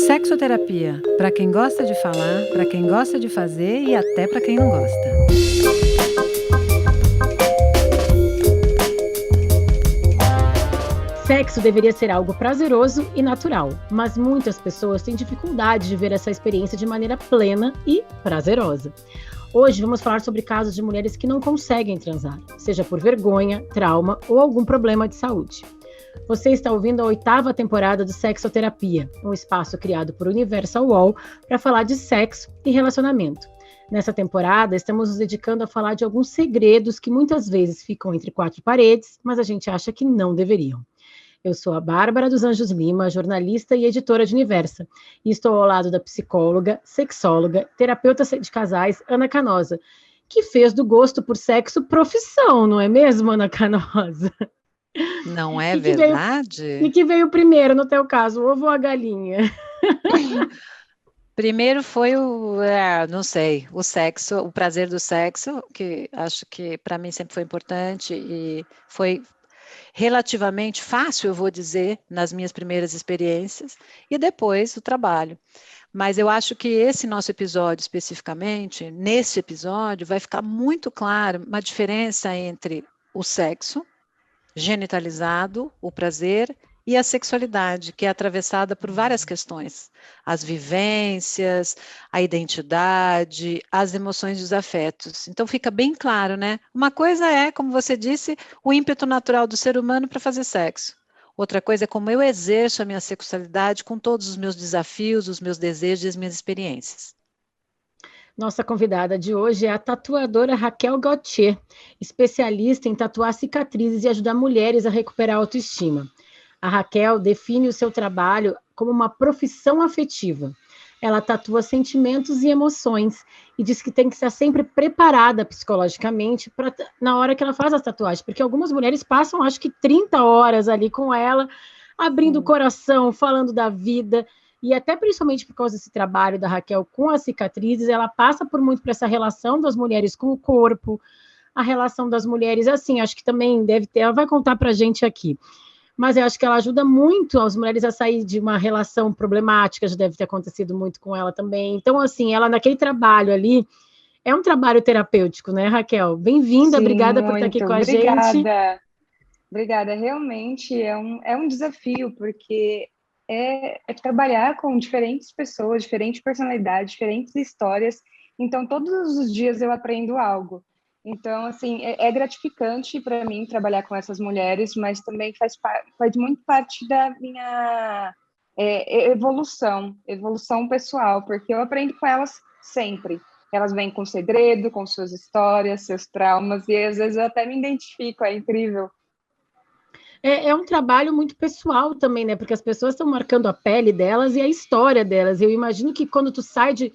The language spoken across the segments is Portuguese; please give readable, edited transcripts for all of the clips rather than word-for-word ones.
Sexoterapia, para quem gosta de falar, para quem gosta de fazer e até para quem não gosta. Sexo deveria ser algo prazeroso e natural, mas muitas pessoas têm dificuldade de ver essa experiência de maneira plena e prazerosa. Hoje vamos falar sobre casos de mulheres que não conseguem transar, seja por vergonha, trauma ou algum problema de saúde. Você está ouvindo a 8ª temporada do Sexoterapia, um espaço criado por Universal Wall para falar de sexo e relacionamento. Nessa temporada, estamos nos dedicando a falar de alguns segredos que muitas vezes ficam entre 4 paredes, mas a gente acha que não deveriam. Eu sou a Bárbara dos Anjos Lima, jornalista e editora de Universa, e estou ao lado da psicóloga, sexóloga, terapeuta de casais, Ana Canosa, que fez do gosto por sexo profissão, não é mesmo, Ana Canosa? Não é verdade? E que veio primeiro, no teu caso, o ovo ou a galinha? Primeiro foi não sei, o sexo, o prazer do sexo, que acho que para mim sempre foi importante e foi relativamente fácil, eu vou dizer, nas minhas primeiras experiências, e depois o trabalho. Mas eu acho que esse nosso episódio especificamente, nesse episódio, vai ficar muito claro uma diferença entre o sexo genitalizado, o prazer, e a sexualidade, que é atravessada por várias questões. As vivências, a identidade, as emoções e os afetos. Então fica bem claro, né? Uma coisa é, como você disse, o ímpeto natural do ser humano para fazer sexo. Outra coisa é como eu exerço a minha sexualidade com todos os meus desafios, os meus desejos e as minhas experiências. Nossa convidada de hoje é a tatuadora Raquel Gautier, especialista em tatuar cicatrizes e ajudar mulheres a recuperar a autoestima. A Raquel define o seu trabalho como uma profissão afetiva. Ela tatua sentimentos e emoções e diz que tem que estar sempre preparada psicologicamente na hora que ela faz as tatuagens, porque algumas mulheres passam, acho que 30 horas ali com ela, abrindo o coração, falando da vida, e até principalmente por causa desse trabalho da Raquel com as cicatrizes, ela passa por muito por essa relação das mulheres com o corpo, a relação das mulheres, assim, acho que também deve ter, ela vai contar pra gente aqui. Mas eu acho que ela ajuda muito as mulheres a sair de uma relação problemática, já deve ter acontecido muito com ela também. Então, assim, ela naquele trabalho ali, é um trabalho terapêutico, né, Raquel? Bem-vinda, obrigada por estar aqui com a gente. Obrigada, realmente é um desafio, porque é trabalhar com diferentes pessoas, diferentes personalidades, diferentes histórias, então todos os dias eu aprendo algo. Então, assim, é gratificante para mim trabalhar com essas mulheres, mas também faz muito parte da minha evolução pessoal, porque eu aprendo com elas sempre. Elas vêm com segredo, com suas histórias, seus traumas, e às vezes eu até me identifico, é incrível. É um trabalho muito pessoal também, né? Porque as pessoas estão marcando a pele delas e a história delas. Eu imagino que quando tu sai de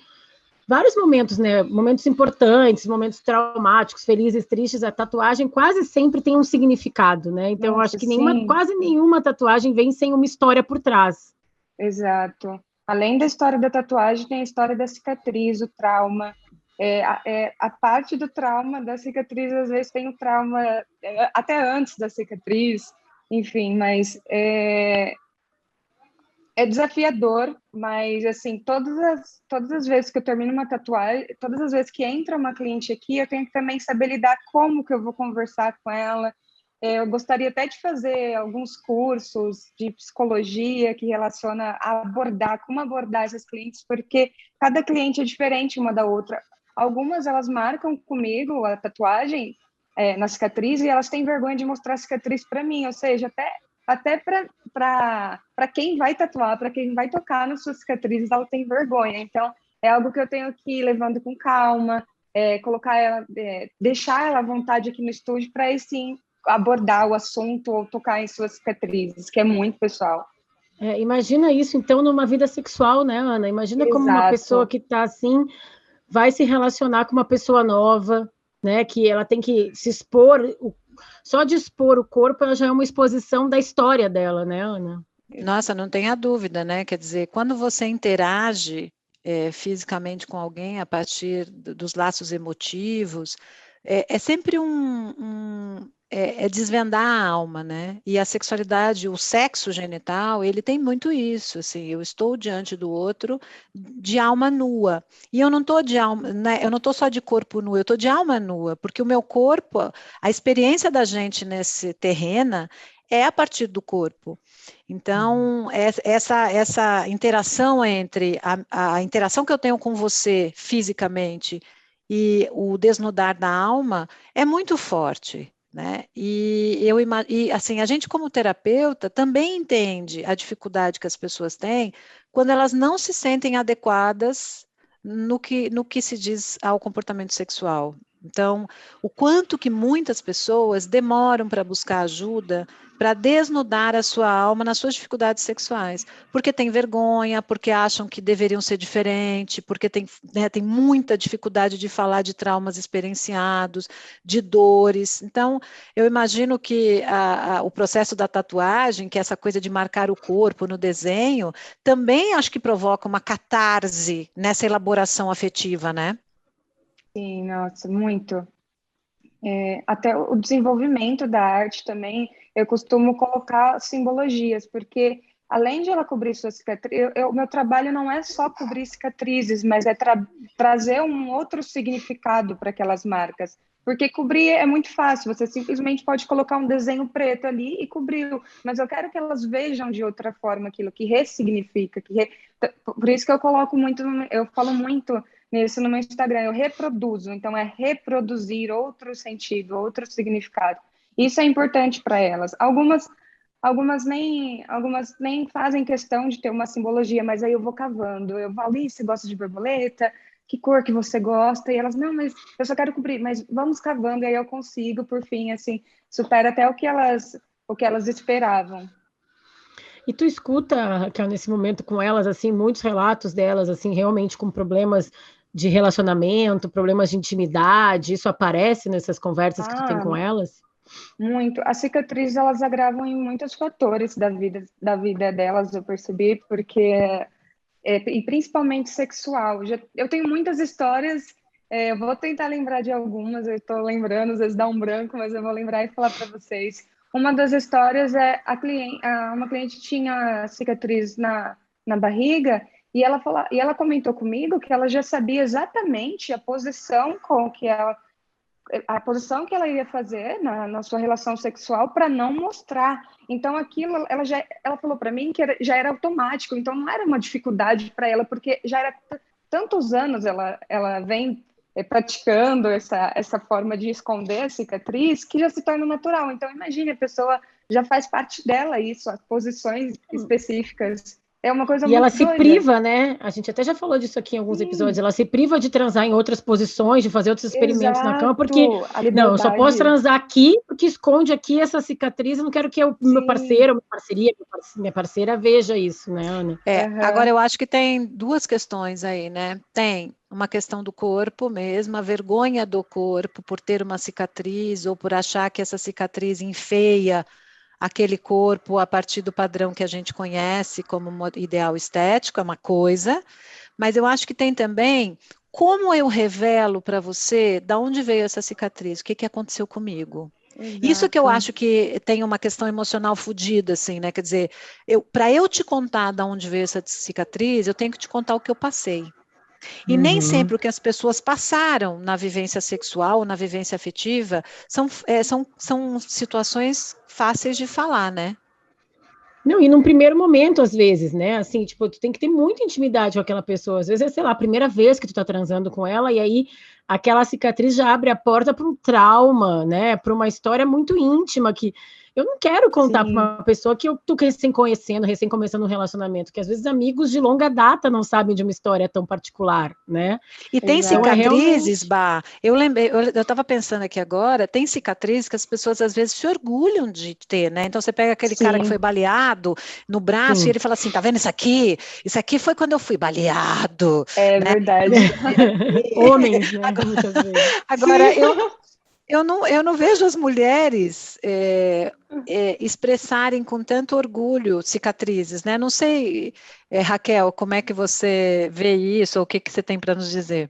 vários momentos, né? Momentos importantes, momentos traumáticos, felizes, tristes, a tatuagem quase sempre tem um significado, né? Então, eu acho que quase nenhuma tatuagem vem sem uma história por trás. Exato. Além da história da tatuagem, tem a história da cicatriz, o trauma. A parte do trauma da cicatriz, às vezes tem o trauma até antes da cicatriz, enfim, mas é desafiador, mas assim, todas as vezes que eu termino uma tatuagem, todas as vezes que entra uma cliente aqui, eu tenho que também saber lidar como que eu vou conversar com ela. Eu gostaria até de fazer alguns cursos de psicologia que relaciona a como abordar essas clientes, porque cada cliente é diferente uma da outra. Algumas, elas marcam comigo a tatuagem na cicatriz e elas têm vergonha de mostrar a cicatriz para mim, ou seja, até para quem vai tatuar, para quem vai tocar nas suas cicatrizes, ela tem vergonha. Então, é algo que eu tenho que ir levando com calma, colocar ela, deixar ela à vontade aqui no estúdio para aí sim abordar o assunto ou tocar em suas cicatrizes, que é muito pessoal. Imagina isso, então, numa vida sexual, né, Ana? Imagina Exato. Como uma pessoa que está assim vai se relacionar com uma pessoa nova, né? Que ela tem que se expor, só de expor o corpo, ela já é uma exposição da história dela, né, Ana? Nossa, não tenha dúvida, né? Quer dizer, quando você interage fisicamente com alguém a partir dos laços emotivos, é sempre é desvendar a alma, né? E a sexualidade, o sexo genital, ele tem muito isso, assim, eu estou diante do outro de alma nua. E eu não estou de alma, né, eu não estou só de corpo nu, eu estou de alma nua, porque o meu corpo, a experiência da gente nesse terreno é a partir do corpo. Então, essa interação entre a interação que eu tenho com você fisicamente e o desnudar da alma é muito forte, né? E assim, a gente como terapeuta também entende a dificuldade que as pessoas têm quando elas não se sentem adequadas no que se diz ao comportamento sexual. Então, o quanto que muitas pessoas demoram para buscar ajuda para desnudar a sua alma nas suas dificuldades sexuais, porque tem vergonha, porque acham que deveriam ser diferentes, porque tem muita dificuldade de falar de traumas experienciados, de dores. Então, eu imagino que o processo da tatuagem, que é essa coisa de marcar o corpo no desenho, também acho que provoca uma catarse nessa elaboração afetiva, né? Sim, nossa, muito. Até o desenvolvimento da arte também, eu costumo colocar simbologias, porque além de ela cobrir sua cicatriz, o meu trabalho não é só cobrir cicatrizes, mas é trazer um outro significado para aquelas marcas. Porque cobrir é muito fácil, você simplesmente pode colocar um desenho preto ali e cobriu, mas eu quero que elas vejam de outra forma aquilo, que ressignifica, por isso que eu coloco muito, eu falo muito nisso no meu Instagram, eu reproduzo, então é reproduzir outro sentido, outro significado. Isso é importante para elas. Algumas nem fazem questão de ter uma simbologia, mas aí eu vou cavando. Eu falo, você gosta de borboleta? Que cor que você gosta? E elas, não, mas eu só quero cobrir, mas vamos cavando, e aí eu consigo, por fim, assim, supera até o que elas esperavam. E tu escuta, Raquel, nesse momento com elas, assim, muitos relatos delas, assim, realmente com problemas de relacionamento, problemas de intimidade, isso aparece nessas conversas que tu tem com elas? Muito. As cicatrizes, elas agravam em muitos fatores da vida delas, eu percebi, porque, e principalmente sexual. Eu tenho muitas histórias, eu vou tentar lembrar de algumas, eu estou lembrando, às vezes dá um branco, mas eu vou lembrar e falar para vocês. Uma das histórias é uma cliente tinha cicatriz na barriga, e ela comentou comigo que ela já sabia exatamente a posição que ela iria fazer na sua relação sexual para não mostrar. Então, aquilo, ela falou para mim que já era automático, então não era uma dificuldade para ela, porque já era tantos anos ela vem praticando essa forma de esconder a cicatriz, que já se torna natural. Então, imagine, a pessoa já faz parte dela isso, as posições específicas. É uma coisa E muito ela se doida. priva, né? A gente até já falou disso aqui em alguns Sim. episódios. Ela se priva de transar em outras posições, de fazer outros experimentos na cama, porque A não, eu só posso liberdade. transar aqui, porque esconde aqui essa cicatriz. Eu não quero que o meu parceiro, minha parceira veja isso, né, Ana? Agora eu acho que tem duas questões aí, né? Tem uma questão do corpo mesmo, a vergonha do corpo por ter uma cicatriz ou por achar que essa cicatriz enfeia aquele corpo a partir do padrão que a gente conhece como ideal estético, é uma coisa, mas eu acho que tem também como eu revelo para você de onde veio essa cicatriz, o que aconteceu comigo. Exato. Isso que eu acho que tem uma questão emocional fodida, assim, né? Quer dizer, para eu te contar de onde veio essa cicatriz, eu tenho que te contar o que eu passei. E nem sempre o que as pessoas passaram na vivência sexual, na vivência afetiva, são situações fáceis de falar, né? Não, e num primeiro momento, às vezes, né? Assim, tipo, tu tem que ter muita intimidade com aquela pessoa. Às vezes é, sei lá, a primeira vez que tu tá transando com ela, e aí aquela cicatriz já abre a porta para um trauma, né? Para uma história muito íntima que eu não quero contar para uma pessoa que eu tô recém conhecendo, recém começando um relacionamento, que às vezes amigos de longa data não sabem de uma história tão particular, né? E tem Exato. cicatrizes, Bah, eu lembrei, eu estava pensando aqui agora, tem cicatrizes que as pessoas às vezes se orgulham de ter, né? Então você pega aquele cara que foi baleado no braço e ele fala assim, tá vendo isso aqui? Isso aqui foi quando eu fui baleado. É né? verdade. Homens, né? Muitas vezes. Agora, eu não vejo as mulheres expressarem com tanto orgulho cicatrizes, né? Não sei, Raquel, como é que você vê isso, ou o que você tem para nos dizer?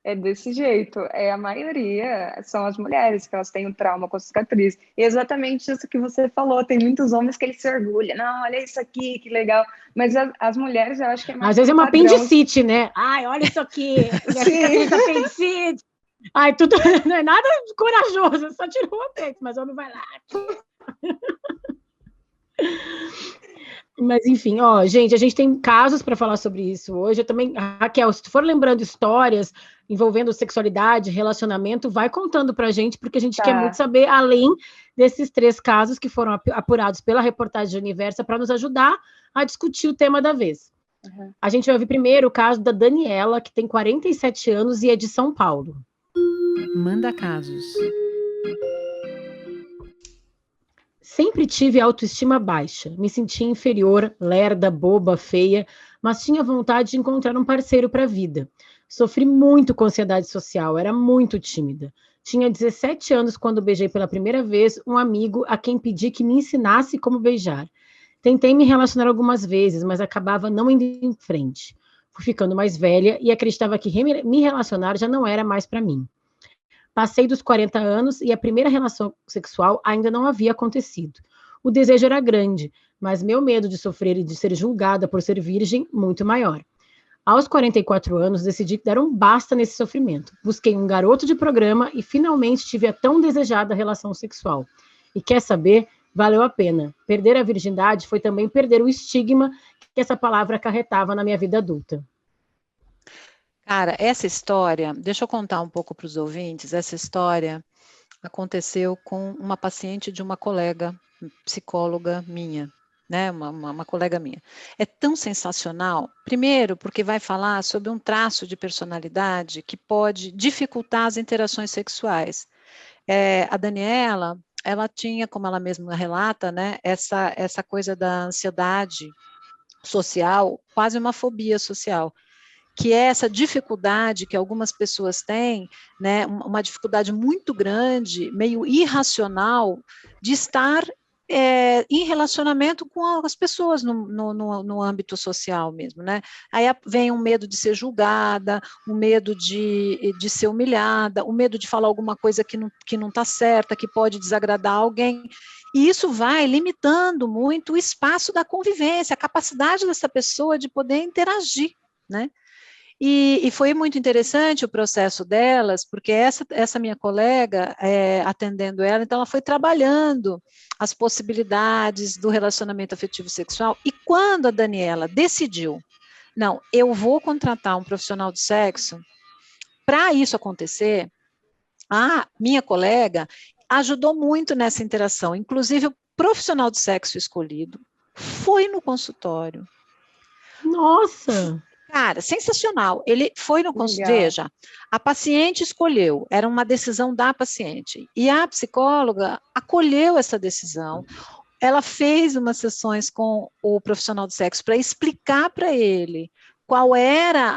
É desse jeito. A maioria são as mulheres que elas têm um trauma com cicatriz. E é exatamente isso que você falou. Tem muitos homens que eles se orgulham. Não, olha isso aqui, que legal. Mas as mulheres, eu acho que é mais Às vezes é um uma padrão. apendicite, né? Ai, olha isso aqui, minha cicatriz da apendicite. Ai, tudo não é nada corajoso, só tirou o apêndice, mas o homem vai lá. Mas, enfim, ó, gente, a gente tem casos para falar sobre isso hoje. Eu também, Raquel, se tu for lembrando histórias envolvendo sexualidade, relacionamento, vai contando para a gente, porque a gente quer muito saber, além desses 3 casos que foram apurados pela reportagem de Universa, para nos ajudar a discutir o tema da vez. Uhum. A gente vai ouvir primeiro o caso da Daniela, que tem 47 anos e é de São Paulo. Manda casos. Sempre tive autoestima baixa, me sentia inferior, lerda, boba, feia, mas tinha vontade de encontrar um parceiro para a vida. Sofri muito com ansiedade social, era muito tímida. Tinha 17 anos quando beijei pela primeira vez um amigo a quem pedi que me ensinasse como beijar. Tentei me relacionar algumas vezes, mas acabava não indo em frente. Fui ficando mais velha e acreditava que me relacionar já não era mais para mim. Passei dos 40 anos e a primeira relação sexual ainda não havia acontecido. O desejo era grande, mas meu medo de sofrer e de ser julgada por ser virgem, muito maior. Aos 44 anos, decidi dar um basta nesse sofrimento. Busquei um garoto de programa e finalmente tive a tão desejada relação sexual. E quer saber? Valeu a pena. Perder a virgindade foi também perder o estigma que essa palavra acarretava na minha vida adulta. Cara, essa história, deixa eu contar um pouco para os ouvintes, essa história aconteceu com uma paciente de uma colega, psicóloga minha, né, uma colega minha. É tão sensacional, primeiro porque vai falar sobre um traço de personalidade que pode dificultar as interações sexuais. A Daniela, ela tinha, como ela mesma relata, né, essa coisa da ansiedade social, quase uma fobia social, que é essa dificuldade que algumas pessoas têm, né, uma dificuldade muito grande, meio irracional, de estar em relacionamento com as pessoas no âmbito social mesmo, né? Aí vem um medo de ser julgada, um medo de ser humilhada, o medo de falar alguma coisa que não está certa, que pode desagradar alguém. E isso vai limitando muito o espaço da convivência, a capacidade dessa pessoa de poder interagir, né? E foi muito interessante o processo delas, porque essa minha colega, atendendo ela, então ela foi trabalhando as possibilidades do relacionamento afetivo sexual, e quando a Daniela decidiu, não, eu vou contratar um profissional de sexo, para isso acontecer, a minha colega ajudou muito nessa interação, inclusive o profissional de sexo escolhido foi no consultório. Nossa! Cara, sensacional. Ele foi no consultório. Veja, a paciente escolheu, era uma decisão da paciente. E a psicóloga acolheu essa decisão. Ela fez umas sessões com o profissional de sexo para explicar para ele qual era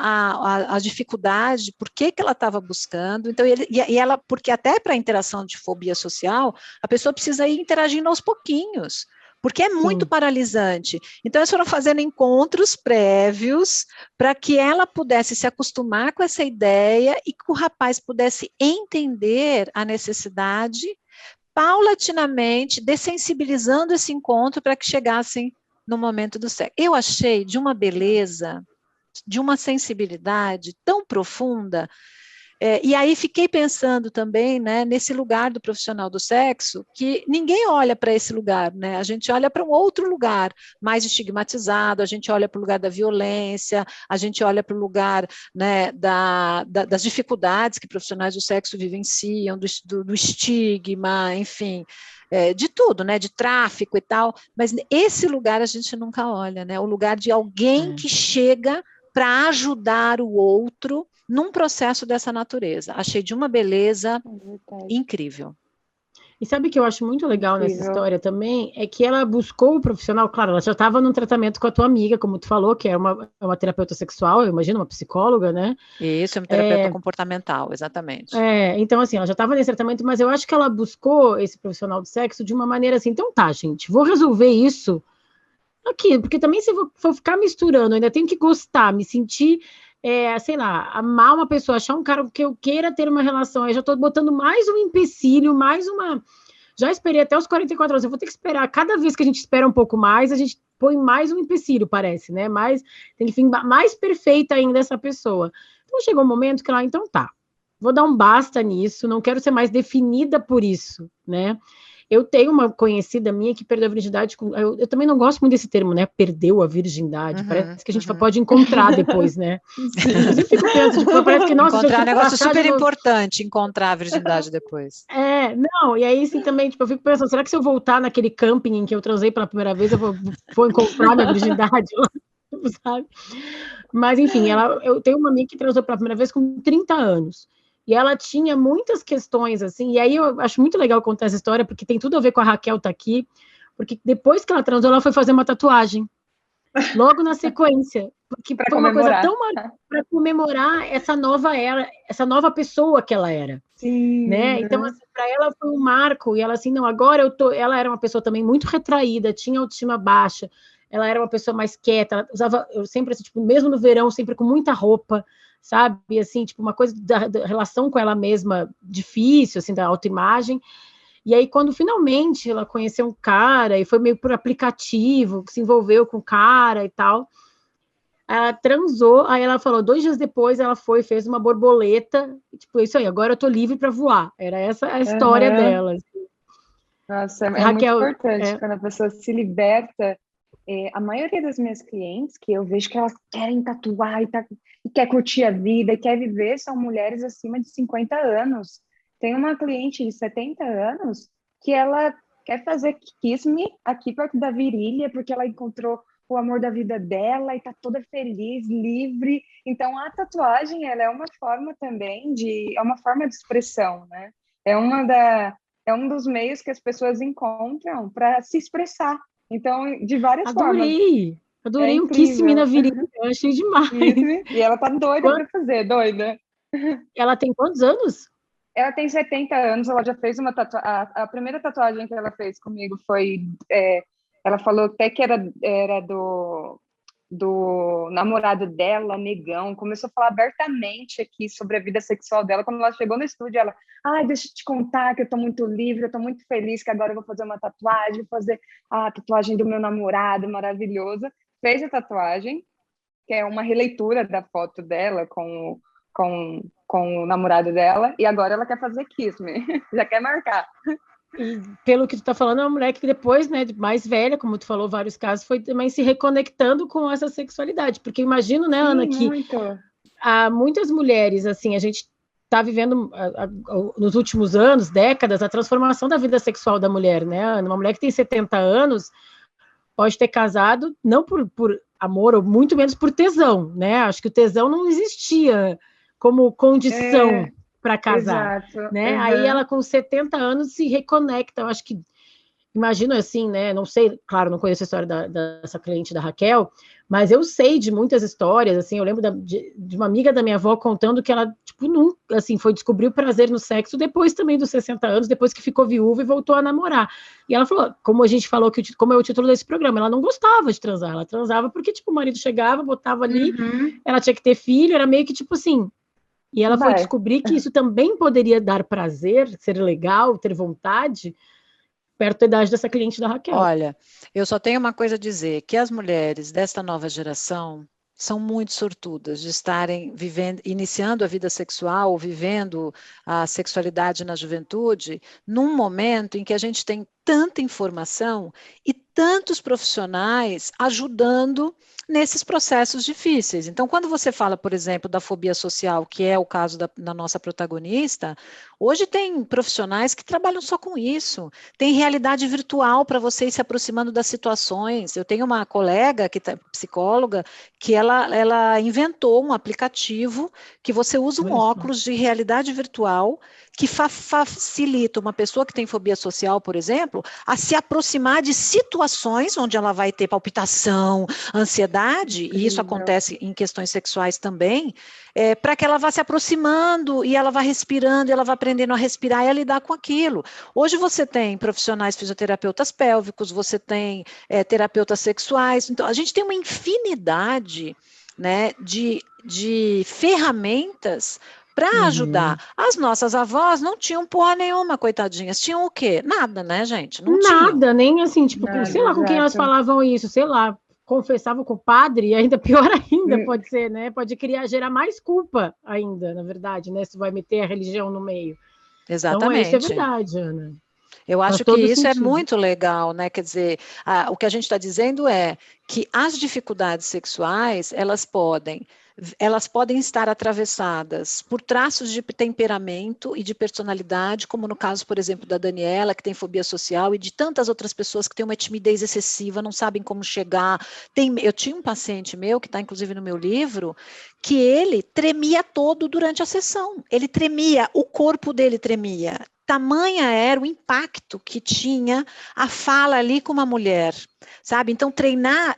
a dificuldade, por que ela estava buscando. Então, ela, porque até para a interação de fobia social, a pessoa precisa ir interagindo aos pouquinhos, porque é muito paralisante. Então, eles foram fazendo encontros prévios para que ela pudesse se acostumar com essa ideia e que o rapaz pudesse entender a necessidade, paulatinamente, dessensibilizando esse encontro para que chegassem no momento do sexo. Eu achei de uma beleza, de uma sensibilidade tão profunda. E aí fiquei pensando também, né, nesse lugar do profissional do sexo, que ninguém olha para esse lugar, né? A gente olha para um outro lugar, mais estigmatizado, a gente olha para o lugar da violência, a gente olha para o lugar, né, das dificuldades que profissionais do sexo vivenciam, do estigma, enfim, de tudo, né, de tráfico e tal, mas esse lugar a gente nunca olha, né? O lugar de alguém que chega para ajudar o outro num processo dessa natureza. Achei de uma beleza incrível. E sabe o que eu acho muito legal nessa história também? É que ela buscou o profissional, claro, ela já estava num tratamento com a tua amiga, como tu falou, que é uma terapeuta sexual, eu imagino, uma psicóloga, né? Isso, é uma terapeuta comportamental, exatamente. Então, assim, ela já estava nesse tratamento, mas eu acho que ela buscou esse profissional de sexo de uma maneira assim, então tá, gente, vou resolver isso aqui, porque também se eu for ficar misturando, eu ainda tenho que gostar, me sentir sei lá, amar uma pessoa, achar um cara que eu queira ter uma relação, eu já estou botando mais um empecilho, mais uma... Já esperei até os 44 anos, eu vou ter que esperar. Cada vez que a gente espera um pouco mais, a gente põe mais um empecilho, parece, né? Tem que ficar mais perfeita ainda essa pessoa. Então chegou um momento que ela, então tá, vou dar um basta nisso, não quero ser mais definida por isso, né? Eu tenho uma conhecida minha que perdeu a virgindade. Eu também não gosto muito desse termo, né? Perdeu a virgindade. Parece que a gente pode encontrar depois, né? Eu sempre fico pensando, parece que, nossa, encontrar um negócio super importante, encontrar a virgindade depois. Não, e aí assim também, tipo, eu fico pensando, será que se eu voltar naquele camping em que eu transei pela primeira vez, eu vou encontrar minha virgindade lá, sabe? Mas, enfim, eu tenho uma amiga que transou pela primeira vez com 30 anos. E ela tinha muitas questões, assim, e aí eu acho muito legal contar essa história, porque tem tudo a ver com a Raquel tá aqui, porque depois que ela transou, ela foi fazer uma tatuagem, logo na sequência, porque foi uma coisa tão para comemorar essa nova era, essa nova pessoa que ela era. Sim. Né? Então, assim, para ela foi um marco, e ela assim, não, agora ela era uma pessoa também muito retraída, tinha autoestima baixa, ela era uma pessoa mais quieta, ela usava, eu sempre, assim, tipo, mesmo no verão, sempre com muita roupa, sabe, assim, tipo, uma coisa da relação com ela mesma difícil, assim, da autoimagem, e aí quando finalmente ela conheceu um cara, e foi meio por aplicativo, que se envolveu com o cara e tal, ela transou, aí ela falou, 2 dias depois ela fez uma borboleta, tipo, isso aí, agora eu tô livre para voar, era essa a história dela. Assim. Nossa, é Raquel, muito importante quando a pessoa se liberta. A maioria das minhas clientes, que eu vejo que elas querem tatuar e quer curtir a vida, e quer viver, são mulheres acima de 50 anos. Tem uma cliente de 70 anos que ela quer fazer kiss me aqui perto da virilha, porque ela encontrou o amor da vida dela e tá toda feliz, livre. Então, a tatuagem, ela é uma forma também é uma forma de expressão, né? É um dos meios que as pessoas encontram para se expressar. Então, de várias formas. Adorei um kiss me na virilha, eu achei demais. E ela tá doida para fazer, doida. Ela tem quantos anos? Ela tem 70 anos, ela já fez uma tatuagem. A primeira tatuagem que ela fez comigo foi... ela falou até que era do namorado dela, negão, começou a falar abertamente aqui sobre a vida sexual dela. Quando ela chegou no estúdio, ela, deixa eu te contar que eu tô muito livre, eu tô muito feliz que agora eu vou fazer uma tatuagem, vou fazer a tatuagem do meu namorado, maravilhosa. Fez a tatuagem, que é uma releitura da foto dela com o namorado dela, e agora ela quer fazer kiss me, já quer marcar. E pelo que tu tá falando, é uma mulher que depois, né, mais velha, como tu falou, vários casos, foi também se reconectando com essa sexualidade, porque imagino, né, Ana, que há muitas mulheres, assim, a gente tá vivendo nos últimos anos, décadas, a transformação da vida sexual da mulher, né, Ana? Uma mulher que tem 70 anos pode ter casado, não por amor, ou muito menos por tesão, né, acho que o tesão não existia como condição para casar, exato, né? Aí ela com 70 anos se reconecta, eu acho que, imagino assim, né? Não sei, claro, não conheço a história dessa cliente da Raquel, mas eu sei de muitas histórias, assim, eu lembro de uma amiga da minha avó contando que ela, tipo, nunca, assim, foi descobrir o prazer no sexo depois também dos 60 anos, depois que ficou viúva e voltou a namorar. E ela falou, como a gente falou, como é o título desse programa, ela não gostava de transar, ela transava porque, tipo, o marido chegava, botava ali, ela tinha que ter filho, era meio que, tipo assim, e ela foi descobrir que isso também poderia dar prazer, ser legal, ter vontade, perto da idade dessa cliente da Raquel. Olha, eu só tenho uma coisa a dizer, que as mulheres desta nova geração são muito sortudas de estarem iniciando a vida sexual, vivendo a sexualidade na juventude, num momento em que a gente tem tanta informação e tantos profissionais ajudando nesses processos difíceis. Então, quando você fala, por exemplo, da fobia social, que é o caso da nossa protagonista, hoje tem profissionais que trabalham só com isso. Tem realidade virtual para você ir se aproximando das situações. Eu tenho uma colega, psicóloga, que ela inventou um aplicativo que você usa um óculos de realidade virtual que facilita uma pessoa que tem fobia social, por exemplo, a se aproximar de situações onde ela vai ter palpitação, ansiedade, e isso acontece em questões sexuais também, para que ela vá se aproximando e ela vá respirando, e ela vá aprendendo a respirar e a lidar com aquilo. Hoje você tem profissionais fisioterapeutas pélvicos, você tem terapeutas sexuais, então a gente tem uma infinidade né, de ferramentas para ajudar. As nossas avós não tinham porra nenhuma, coitadinhas. Tinham o quê? Nada, né, gente? Não tinham. Nada, nem assim, tipo, Nada, sei lá com quem elas exato. falavam isso, sei lá, confessavam com o padre, e ainda pior ainda pode ser, né? Pode gerar mais culpa ainda, na verdade, né? Se vai meter a religião no meio. Então, isso é Exatamente. verdade, Ana. Eu Faz acho que todo isso é sentido. muito legal, né? Quer dizer, o que a gente está dizendo é que as dificuldades sexuais, elas podem estar atravessadas por traços de temperamento e de personalidade, como no caso, por exemplo, da Daniela, que tem fobia social, e de tantas outras pessoas que têm uma timidez excessiva, não sabem como chegar. Eu tinha um paciente meu, que está inclusive no meu livro, que ele tremia todo durante a sessão. Ele tremia, o corpo dele tremia. Tamanha era o impacto que tinha a fala ali com uma mulher, sabe? Então,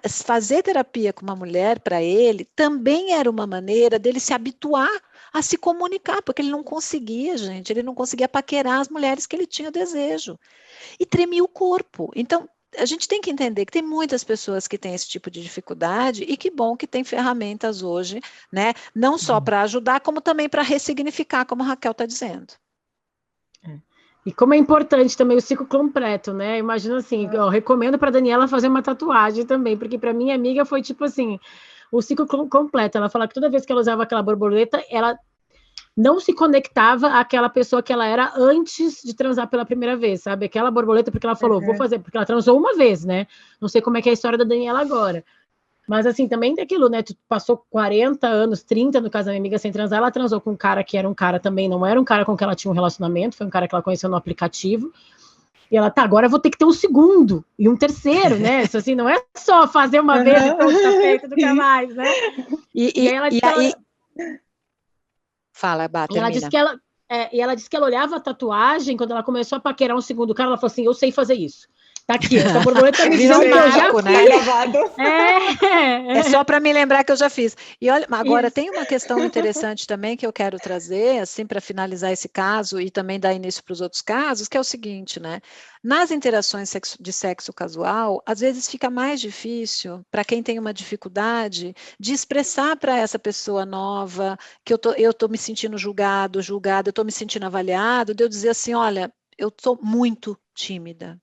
fazer terapia com uma mulher, para ele, também era uma maneira dele se habituar a se comunicar, porque ele não conseguia, gente, ele não conseguia paquerar as mulheres que ele tinha desejo. E tremia o corpo. Então, a gente tem que entender que tem muitas pessoas que têm esse tipo de dificuldade e que bom que tem ferramentas hoje, né? Não só para ajudar, como também para ressignificar, como a Raquel está dizendo. E como é importante também o ciclo completo, né? Imagina assim, eu recomendo para Daniela fazer uma tatuagem também, porque para minha amiga foi tipo assim, o ciclo completo. Ela fala que toda vez que ela usava aquela borboleta, ela não se conectava àquela pessoa que ela era antes de transar pela primeira vez, sabe? Aquela borboleta, porque ela falou, vou fazer, porque ela transou uma vez, né? Não sei como é que é a história da Daniela agora. Mas, assim, também tem aquilo, né? Tu passou 40 anos, 30 no caso da minha amiga sem transar, ela transou com um cara que era um cara também, não era um cara com quem ela tinha um relacionamento, foi um cara que ela conheceu no aplicativo. E ela, tá, agora eu vou ter que ter um segundo e um terceiro, né? Isso, assim, não é só fazer uma vez e pronto, tá feito, nunca mais, né? E aí ela disse que ela... Fala, Bá, termina. Ela disse que ela disse que ela olhava a tatuagem, quando ela começou a paquerar um segundo cara, ela falou assim, eu sei fazer isso. Tá aqui, essa borboleta me virou dizendo que eu já marco, né? fiz. É só para me lembrar que eu já fiz. E olha, agora tem uma questão interessante também que eu quero trazer, assim, para finalizar esse caso e também dar início para os outros casos, que é o seguinte, né? Nas interações de sexo casual, às vezes fica mais difícil para quem tem uma dificuldade de expressar para essa pessoa nova que eu tô me sentindo julgado, eu estou me sentindo avaliado, de eu dizer assim, olha, eu estou muito tímida.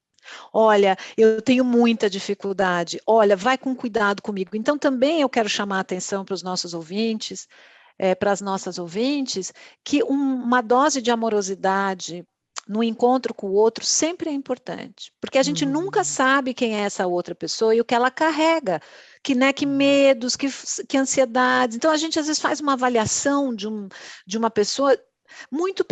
Olha, eu tenho muita dificuldade. Olha, vai com cuidado comigo. Então, também eu quero chamar a atenção para os nossos ouvintes, para as nossas ouvintes, que uma dose de amorosidade no encontro com o outro sempre é importante, porque a gente nunca sabe quem é essa outra pessoa e o que ela carrega, que medos, que ansiedades. Então, a gente às vezes faz uma avaliação de uma pessoa muito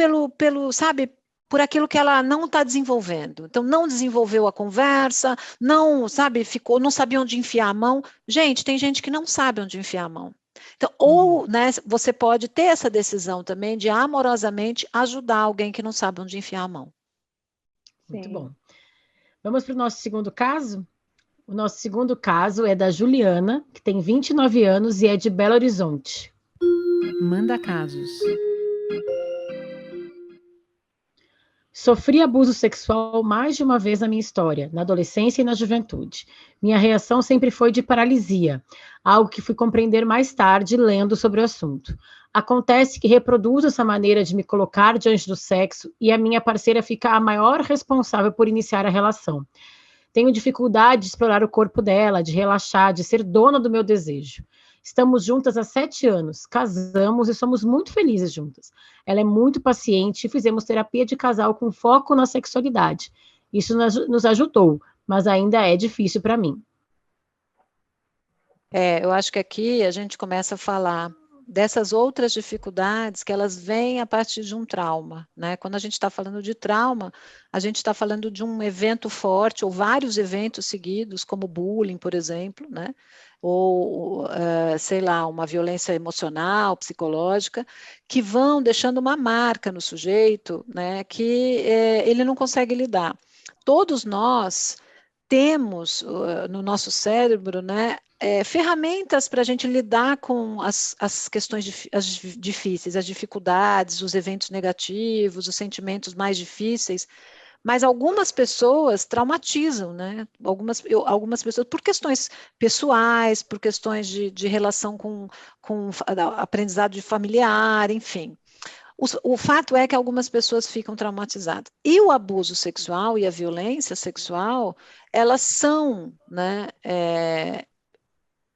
sabe, por aquilo que ela não está desenvolvendo. Então, não desenvolveu a conversa, não, sabe, não sabia onde enfiar a mão. Gente, tem gente que não sabe onde enfiar a mão. Então, ou, né, você pode ter essa decisão também de amorosamente ajudar alguém que não sabe onde enfiar a mão. Muito bom. Vamos para o nosso segundo caso? O nosso segundo caso é da Juliana, que tem 29 anos e é de Belo Horizonte. Manda casos. Sofri abuso sexual mais de uma vez na minha história, na adolescência e na juventude. Minha reação sempre foi de paralisia, algo que fui compreender mais tarde lendo sobre o assunto. Acontece que reproduzo essa maneira de me colocar diante do sexo e a minha parceira fica a maior responsável por iniciar a relação. Tenho dificuldade de explorar o corpo dela, de relaxar, de ser dona do meu desejo. Estamos juntas há 7 anos, casamos e somos muito felizes juntas. Ela é muito paciente e fizemos terapia de casal com foco na sexualidade. Isso nos ajudou, mas ainda é difícil para mim. Eu acho que aqui a gente começa a falar dessas outras dificuldades que elas vêm a partir de um trauma, né? Quando a gente está falando de trauma, a gente está falando de um evento forte ou vários eventos seguidos, como bullying, por exemplo, né? Ou, sei lá, uma violência emocional, psicológica, que vão deixando uma marca no sujeito, né? Que ele não consegue lidar. Todos nós temos no nosso cérebro, né, ferramentas para a gente lidar com as questões difíceis, as dificuldades, os eventos negativos, os sentimentos mais difíceis, Mas algumas pessoas traumatizam, né? Algumas pessoas por questões pessoais, por questões de relação com aprendizado de familiar, enfim. O fato é que algumas pessoas ficam traumatizadas. E o abuso sexual e a violência sexual, elas são, né,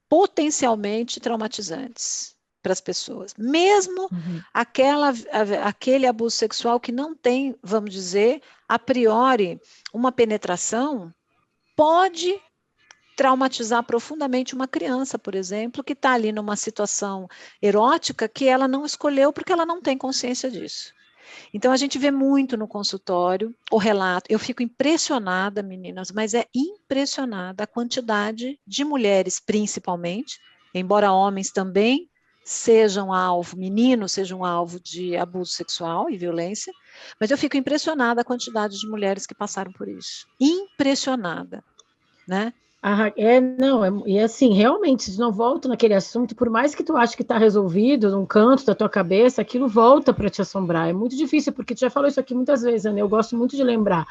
potencialmente traumatizantes para as pessoas. Mesmo aquele abuso sexual que não tem, vamos dizer, a priori, uma penetração, pode traumatizar profundamente uma criança, por exemplo, que está ali numa situação erótica que ela não escolheu porque ela não tem consciência disso. Então, a gente vê muito no consultório o relato. Eu fico impressionada, meninas, mas é impressionada a quantidade de mulheres, principalmente, embora homens também sejam alvo, meninos sejam alvo de abuso sexual e violência, mas eu fico impressionada a quantidade de mulheres que passaram por isso. Impressionada, né? E assim, realmente, se não volta naquele assunto, por mais que tu ache que está resolvido num canto da tua cabeça, aquilo volta para te assombrar. É muito difícil, porque tu já falou isso aqui muitas vezes, Ana, eu gosto muito de lembrar,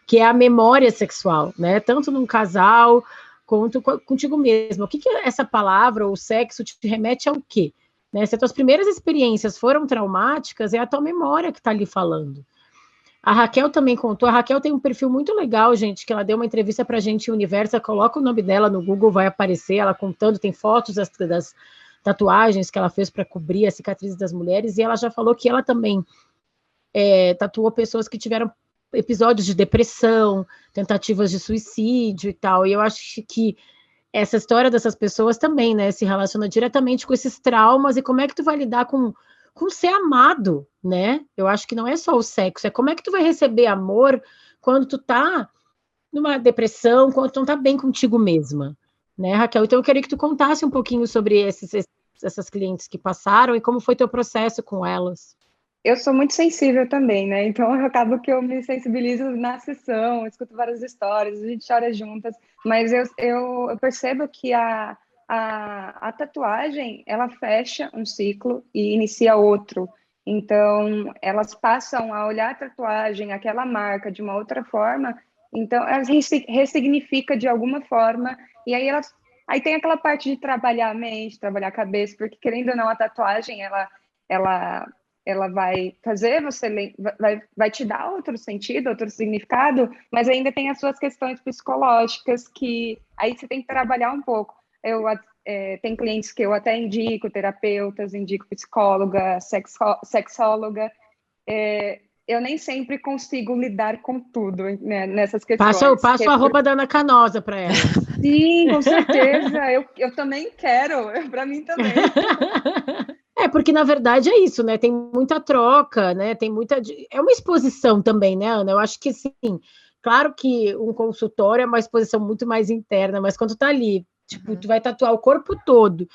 que é a memória sexual, né? Tanto num casal, quanto contigo mesmo. O que essa palavra, ou sexo, te remete ao quê? Né? Se as tuas primeiras experiências foram traumáticas, é a tua memória que está ali falando. A Raquel também contou. A Raquel tem um perfil muito legal, gente, que ela deu uma entrevista para a gente em Universa. Coloca o nome dela no Google, vai aparecer ela contando. Tem fotos das tatuagens que ela fez para cobrir as cicatrizes das mulheres. E ela já falou que ela também tatuou pessoas que tiveram episódios de depressão, tentativas de suicídio e tal. E eu acho que essa história dessas pessoas também, né, se relaciona diretamente com esses traumas e como é que tu vai lidar com ser amado, né? Eu acho que não é só o sexo, é como é que tu vai receber amor quando tu tá numa depressão, quando tu não tá bem contigo mesma, né, Raquel? Então eu queria que tu contasse um pouquinho sobre essas clientes que passaram e como foi teu processo com elas. Eu sou muito sensível também, né? Então eu acabo que eu me sensibilizo na sessão, escuto várias histórias, a gente chora juntas, mas eu percebo que a tatuagem, ela fecha um ciclo e inicia outro. Então, elas passam a olhar a tatuagem, aquela marca, de uma outra forma, então elas ressignifica de alguma forma, e aí aí tem aquela parte de trabalhar a mente, trabalhar a cabeça, porque querendo ou não, a tatuagem, ela vai fazer você, vai te dar outro sentido, outro significado, mas ainda tem as suas questões psicológicas que aí você tem que trabalhar um pouco. Tem clientes que eu até indico, terapeutas, indico psicóloga, sexóloga. Eu nem sempre consigo lidar com tudo, né, nessas questões. Passo a roupa da Ana Canosa para ela. Sim, com certeza. Eu também quero, para mim também. Porque na verdade é isso, né? Tem muita troca, né? É uma exposição também, né, Ana? Eu acho que sim. Claro que um consultório é uma exposição muito mais interna, mas quando tá ali, tipo, tu vai tatuar o corpo todo,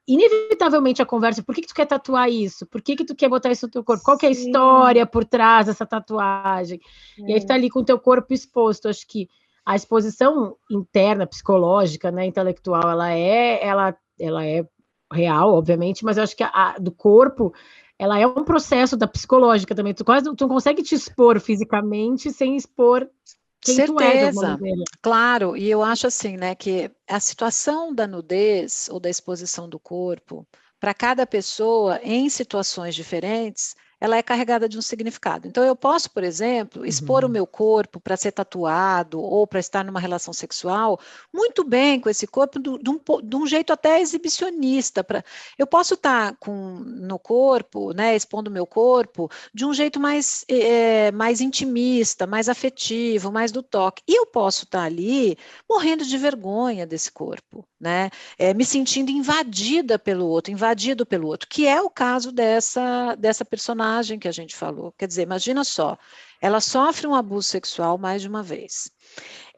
inevitavelmente a conversa, por que tu quer tatuar isso? Por que tu quer botar isso no teu corpo? Qual que é a história por trás dessa tatuagem? E aí tu tá ali com o teu corpo exposto. Acho que a exposição interna, psicológica, né, intelectual, ela é real, obviamente, mas eu acho que a do corpo, ela é um processo da psicológica também. Tu não consegue te expor fisicamente sem expor quem tu é, de alguma maneira. Claro, e eu acho assim, né, que a situação da nudez ou da exposição do corpo, para cada pessoa, em situações diferentes, ela é carregada de um significado. Então, eu posso, por exemplo, expor o meu corpo para ser tatuado ou para estar numa relação sexual muito bem com esse corpo, de um jeito até exibicionista. Eu posso estar no corpo, né, expondo o meu corpo, de um jeito mais intimista, mais afetivo, mais do toque. E eu posso estar ali morrendo de vergonha desse corpo, né, me sentindo invadido pelo outro, que é o caso dessa personagem que a gente falou. Quer dizer, imagina só, ela sofre um abuso sexual mais de uma vez.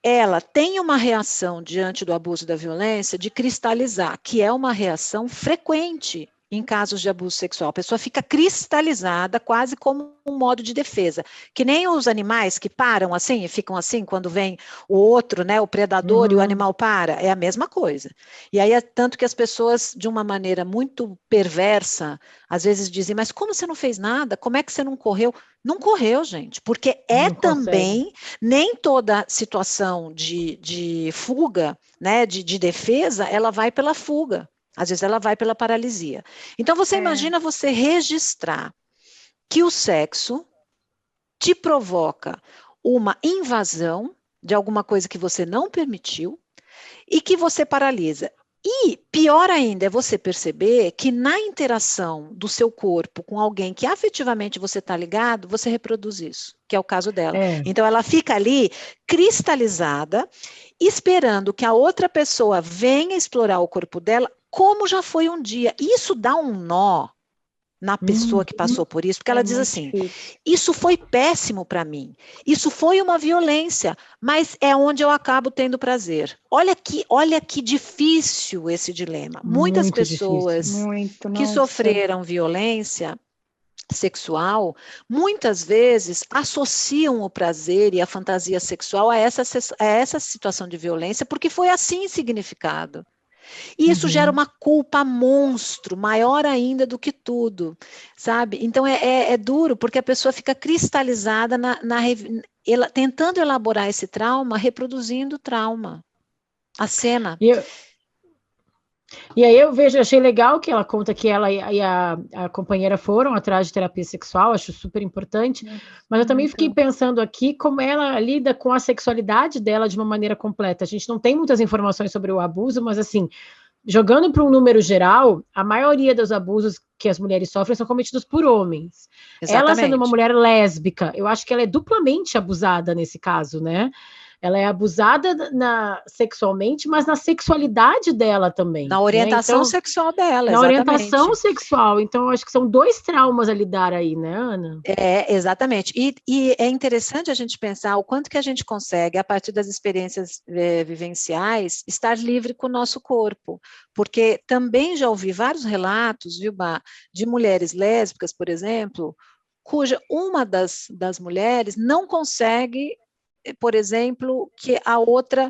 Ela tem uma reação diante do abuso e da violência de cristalizar, que é uma reação frequente em casos de abuso sexual. A pessoa fica cristalizada, quase como um modo de defesa. Que nem os animais que param assim e ficam assim quando vem o outro, né, o predador, e o animal para. É a mesma coisa. E aí é tanto que as pessoas, de uma maneira muito perversa, às vezes dizem, mas como você não fez nada? Como é que você não correu? Não correu, gente, porque Não também, consegue. nem toda situação de fuga, né, de defesa, ela vai pela fuga. Às vezes ela vai pela paralisia. Então, você imagina você registrar que o sexo te provoca uma invasão de alguma coisa que você não permitiu e que você paralisa. E, pior ainda, é você perceber que na interação do seu corpo com alguém que afetivamente você está ligado, você reproduz isso, que é o caso dela. Então, ela fica ali cristalizada, esperando que a outra pessoa venha explorar o corpo dela, como já foi um dia. Isso dá um nó na pessoa que passou por isso, porque ela diz assim, isso foi péssimo para mim, isso foi uma violência, mas é onde eu acabo tendo prazer. Olha que difícil esse dilema. Muitas Muito pessoas Muito, que nossa. sofreram violência sexual, muitas vezes associam o prazer e a fantasia sexual a essa situação de violência, porque foi assim significado. E isso gera uma culpa monstro, maior ainda do que tudo, sabe? Então é duro, porque a pessoa fica cristalizada tentando elaborar esse trauma, reproduzindo o trauma, a cena. E aí eu achei legal que ela conta que ela e a companheira foram atrás de terapia sexual, acho super importante, mas eu também fiquei pensando aqui como ela lida com a sexualidade dela de uma maneira completa. A gente não tem muitas informações sobre o abuso, mas assim, jogando para um número geral, a maioria dos abusos que as mulheres sofrem são cometidos por homens. Exatamente. Ela sendo uma mulher lésbica, eu acho que ela é duplamente abusada nesse caso, né? Ela é abusada sexualmente, mas na sexualidade dela também. Na orientação, né? Então, sexual dela, exatamente. Na orientação sexual. Então, eu acho que são 2 traumas a lidar aí, né, Ana? Exatamente. E é interessante a gente pensar o quanto que a gente consegue, a partir das experiências vivenciais, estar livre com o nosso corpo. Porque também já ouvi vários relatos, viu, Bá, de mulheres lésbicas, por exemplo, cuja uma das mulheres não consegue, por exemplo, que a outra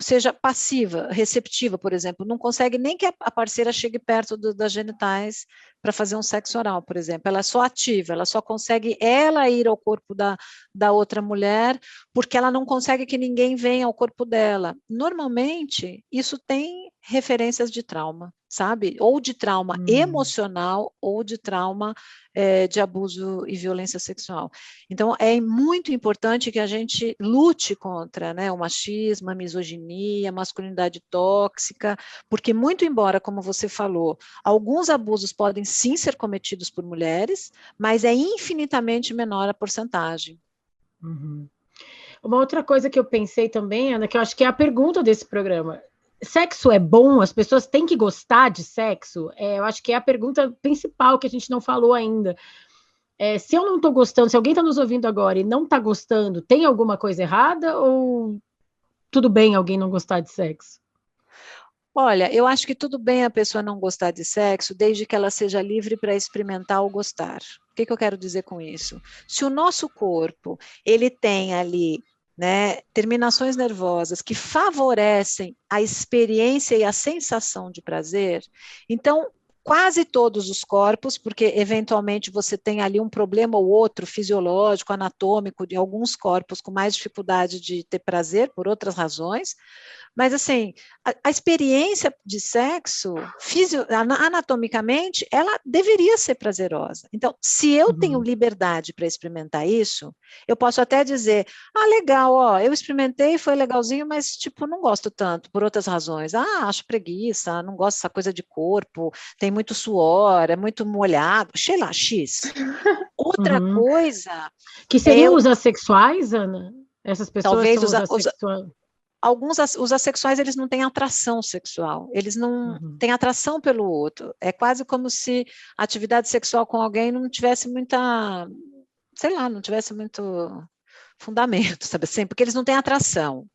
seja passiva, receptiva, por exemplo, não consegue nem que a parceira chegue perto das genitais para fazer um sexo oral, por exemplo. Ela é só ativa, ela só consegue ela ir ao corpo da outra mulher, porque ela não consegue que ninguém venha ao corpo dela. Normalmente, isso tem referências de trauma, sabe? Ou de trauma emocional, ou de trauma de abuso e violência sexual. Então, é muito importante que a gente lute contra, né, o machismo, a misoginia, a masculinidade tóxica, porque muito embora, como você falou, alguns abusos podem sim ser cometidos por mulheres, mas é infinitamente menor a porcentagem. Uma outra coisa que eu pensei também, Ana, que eu acho que é a pergunta desse programa. Sexo é bom? As pessoas têm que gostar de sexo? Eu acho que é a pergunta principal que a gente não falou ainda. Se eu não estou gostando, se alguém está nos ouvindo agora e não está gostando, tem alguma coisa errada ou tudo bem alguém não gostar de sexo? Olha, eu acho que tudo bem a pessoa não gostar de sexo, desde que ela seja livre para experimentar ou gostar. O que eu quero dizer com isso? Se o nosso corpo, ele tem ali, né, terminações nervosas que favorecem a experiência e a sensação de prazer, então quase todos os corpos, porque eventualmente você tem ali um problema ou outro fisiológico, anatômico, de alguns corpos com mais dificuldade de ter prazer por outras razões, mas assim, a experiência de sexo, anatomicamente, ela deveria ser prazerosa. Então, se eu tenho liberdade para experimentar isso, eu posso até dizer, legal, ó, eu experimentei, foi legalzinho, mas tipo, não gosto tanto, por outras razões. Acho preguiça, não gosto dessa coisa de corpo, tem muito suor, é muito molhado, sei lá, X. Outra coisa... Que seriam os assexuais, Ana? Essas pessoas talvez são os assexuais. Os assexuais, eles não têm atração sexual, eles não têm atração pelo outro. É quase como se a atividade sexual com alguém não tivesse muita, sei lá, não tivesse muito fundamento, sabe assim? Porque eles não têm atração.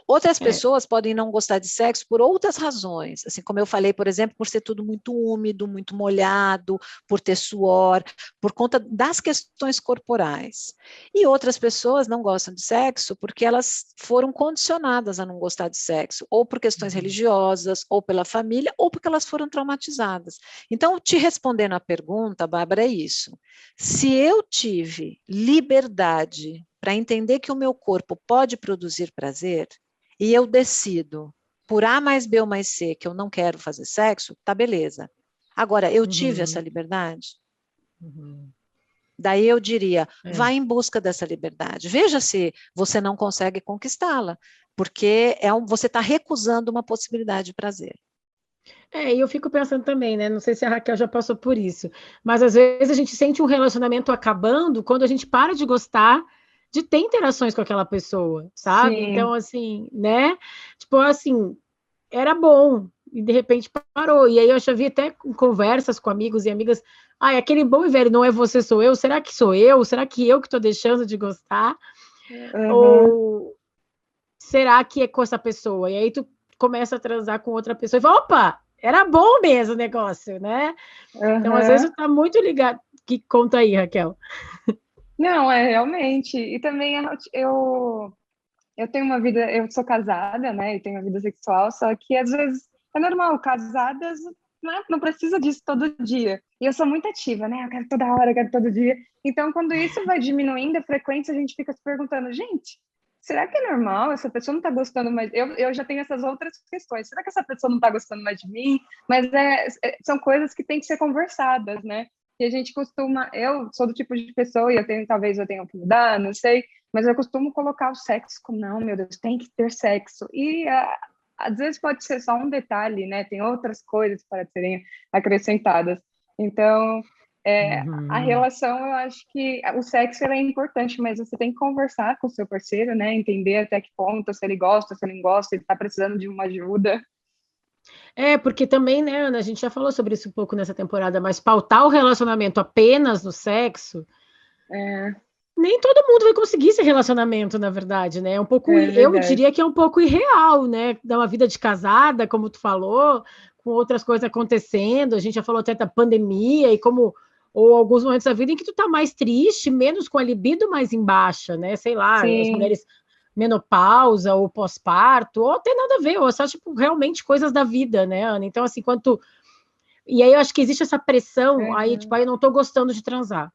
Outras pessoas podem não gostar de sexo por outras razões, assim como eu falei, por exemplo, por ser tudo muito úmido, muito molhado, por ter suor, por conta das questões corporais. E outras pessoas não gostam de sexo porque elas foram condicionadas a não gostar de sexo, ou por questões religiosas, ou pela família, ou porque elas foram traumatizadas. Então, te respondendo à pergunta, Bárbara, é isso. Se eu tive liberdade para entender que o meu corpo pode produzir prazer, e eu decido, por A mais B ou mais C, que eu não quero fazer sexo, tá beleza. Agora, eu tive essa liberdade? Daí eu diria, vá em busca dessa liberdade. Veja se você não consegue conquistá-la, porque você está recusando uma possibilidade de prazer. E eu fico pensando também, né? Não sei se a Raquel já passou por isso, mas às vezes a gente sente um relacionamento acabando quando a gente para de gostar de ter interações com aquela pessoa, sabe? Sim. Então, assim, né? Tipo, assim, era bom e de repente parou. E aí eu já vi até conversas com amigos e amigas, aquele bom e velho, não é você, sou eu? Será que sou eu? Será que eu que estou deixando de gostar? Ou será que é com essa pessoa? E aí tu começa a transar com outra pessoa e fala, opa, era bom mesmo o negócio, né? Então, às vezes, tá muito ligado. Que conta aí, Raquel. Não, realmente. E também eu tenho uma vida, eu sou casada, né? E tenho uma vida sexual, só que às vezes é normal, casadas não precisa disso todo dia. E eu sou muito ativa, né? Eu quero toda hora, eu quero todo dia. Então, quando isso vai diminuindo a frequência, a gente fica se perguntando, gente, será que é normal? Essa pessoa não está gostando mais. Eu já tenho essas outras questões. Será que essa pessoa não está gostando mais de mim? Mas são coisas que têm que ser conversadas, né? E a gente costuma, eu sou do tipo de pessoa, e talvez eu tenha que mudar, não sei, mas eu costumo colocar o sexo como, não, meu Deus, tem que ter sexo. E às vezes pode ser só um detalhe, né? Tem outras coisas para serem acrescentadas. Então, a relação, eu acho que o sexo é importante, mas você tem que conversar com o seu parceiro, né? Entender até que ponto, se ele gosta, se ele não gosta, se ele está precisando de uma ajuda. Porque também, né, Ana, a gente já falou sobre isso um pouco nessa temporada, mas pautar o relacionamento apenas no sexo, nem todo mundo vai conseguir esse relacionamento, na verdade, né? Eu diria que é um pouco irreal, né? Dar uma vida de casada, como tu falou, com outras coisas acontecendo, a gente já falou até da pandemia ou alguns momentos da vida em que tu tá mais triste, menos com a libido mais em baixa, né? Sei lá, Sim. As mulheres menopausa ou pós-parto, ou até nada a ver, ou só, tipo, realmente coisas da vida, né, Ana? Então, assim, E aí eu acho que existe essa pressão, aí, tipo, eu não tô gostando de transar.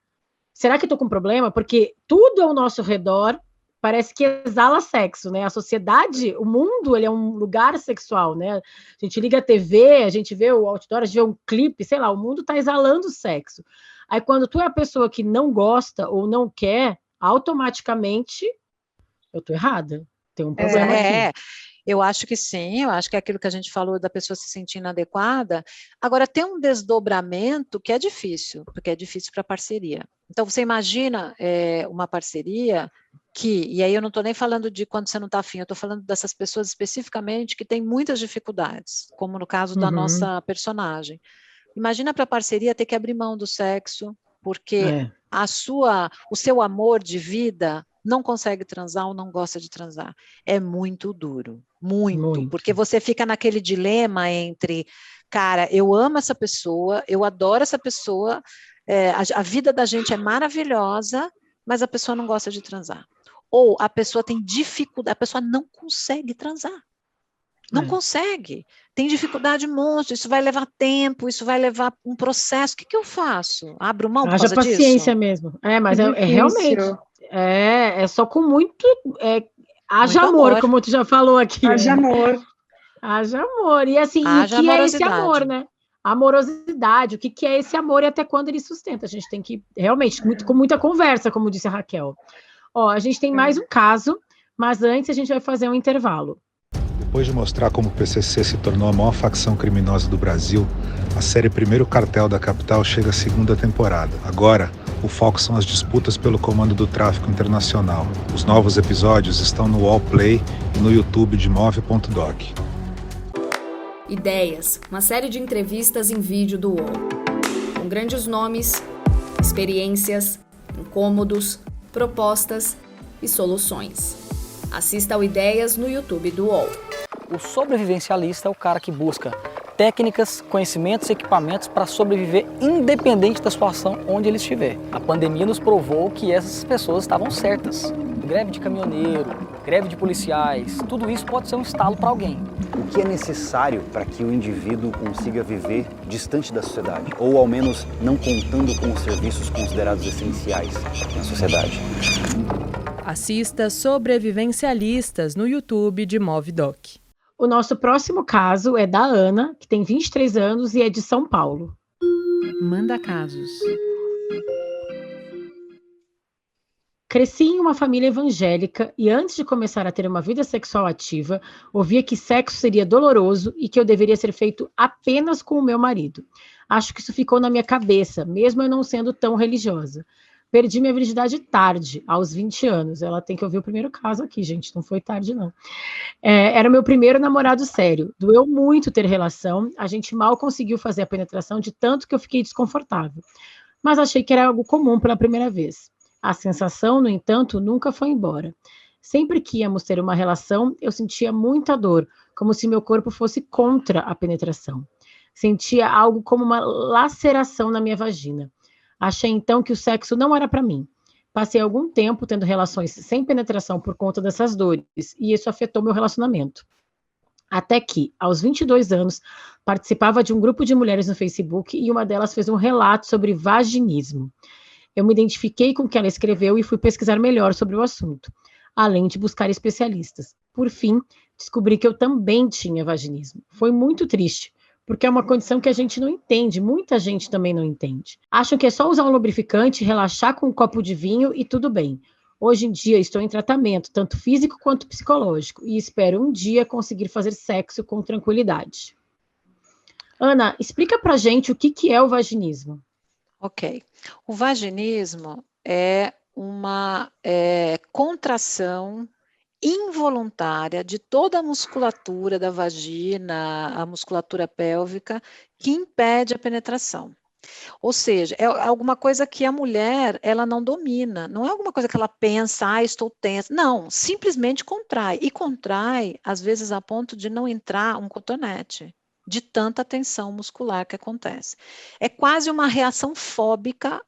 Será que eu tô com problema? Porque tudo ao nosso redor parece que exala sexo, né? A sociedade, o mundo, ele é um lugar sexual, né? A gente liga a TV, a gente vê o outdoor, a gente vê um clipe, sei lá, o mundo tá exalando sexo. Aí quando tu é a pessoa que não gosta ou não quer, automaticamente eu tô errada. Tem um problema aqui. Eu acho que sim, eu acho que é aquilo que a gente falou da pessoa se sentir inadequada. Agora, tem um desdobramento que é difícil, porque é difícil para parceria. Então, você imagina uma parceria e aí eu não estou nem falando de quando você não está afim, eu estou falando dessas pessoas especificamente que têm muitas dificuldades, como no caso da nossa personagem. Imagina para a parceria ter que abrir mão do sexo, porque o seu amor de vida não consegue transar ou não gosta de transar. É muito duro, muito, porque você fica naquele dilema entre, cara, eu amo essa pessoa, eu adoro essa pessoa, a vida da gente é maravilhosa, mas a pessoa não gosta de transar. Ou a pessoa tem dificuldade, a pessoa não consegue transar. Não consegue. Tem dificuldade monstro, isso vai levar tempo, isso vai levar um processo. O que eu faço? Abro mão por causa disso? Haja paciência mesmo. Mas é realmente... É só com muito... haja muito amor, como tu já falou aqui. Haja amor. Haja amor. E assim, o que é esse amor, né? Amorosidade. O que é esse amor e até quando ele sustenta? A gente tem que, realmente, com muita conversa, como disse a Raquel. A gente tem mais um caso, mas antes a gente vai fazer um intervalo. Depois de mostrar como o PCC se tornou a maior facção criminosa do Brasil, a série Primeiro Cartel da Capital chega à segunda temporada. Agora, o foco são as disputas pelo comando do tráfico internacional. Os novos episódios estão no Wallplay e no YouTube de Move.doc. Ideias, uma série de entrevistas em vídeo do UOL. Com grandes nomes, experiências, incômodos, propostas e soluções. Assista ao Ideias no YouTube do UOL. O sobrevivencialista é o cara que busca técnicas, conhecimentos e equipamentos para sobreviver independente da situação onde ele estiver. A pandemia nos provou que essas pessoas estavam certas. Greve de caminhoneiro, greve de policiais, tudo isso pode ser um estalo para alguém. O que é necessário para que o indivíduo consiga viver distante da sociedade, ou ao menos não contando com os serviços considerados essenciais na sociedade? Assista Sobrevivencialistas no YouTube de Movidoc. O nosso próximo caso é da Ana, que tem 23 anos e é de São Paulo. Manda casos. Cresci em uma família evangélica e antes de começar a ter uma vida sexual ativa, ouvia que sexo seria doloroso e que eu deveria ser feito apenas com o meu marido. Acho que isso ficou na minha cabeça, mesmo eu não sendo tão religiosa. Perdi minha virgindade tarde, aos 20 anos. Ela tem que ouvir o primeiro caso aqui, gente, não foi tarde, não. Era o meu primeiro namorado sério. Doeu muito ter relação, a gente mal conseguiu fazer a penetração de tanto que eu fiquei desconfortável. Mas achei que era algo comum pela primeira vez. A sensação, no entanto, nunca foi embora. Sempre que íamos ter uma relação, eu sentia muita dor, como se meu corpo fosse contra a penetração. Sentia algo como uma laceração na minha vagina. Achei então que o sexo não era para mim. Passei algum tempo tendo relações sem penetração por conta dessas dores, e isso afetou meu relacionamento. Até que, aos 22 anos, participava de um grupo de mulheres no Facebook e uma delas fez um relato sobre vaginismo. Eu me identifiquei com o que ela escreveu e fui pesquisar melhor sobre o assunto, além de buscar especialistas. Por fim, descobri que eu também tinha vaginismo. Foi muito triste, porque é uma condição que a gente não entende, muita gente também não entende. Acham que é só usar um lubrificante, relaxar com um copo de vinho e tudo bem. Hoje em dia estou em tratamento, tanto físico quanto psicológico, e espero um dia conseguir fazer sexo com tranquilidade. Ana, explica pra gente o que é o vaginismo. Ok. O vaginismo é uma contração involuntária de toda a musculatura da vagina, a musculatura pélvica, que impede a penetração. Ou seja, é alguma coisa que a mulher, ela não domina, não é alguma coisa que ela pensa, estou tensa. Não, simplesmente contrai. E contrai, às vezes, a ponto de não entrar um cotonete, de tanta tensão muscular que acontece. É quase uma reação fóbica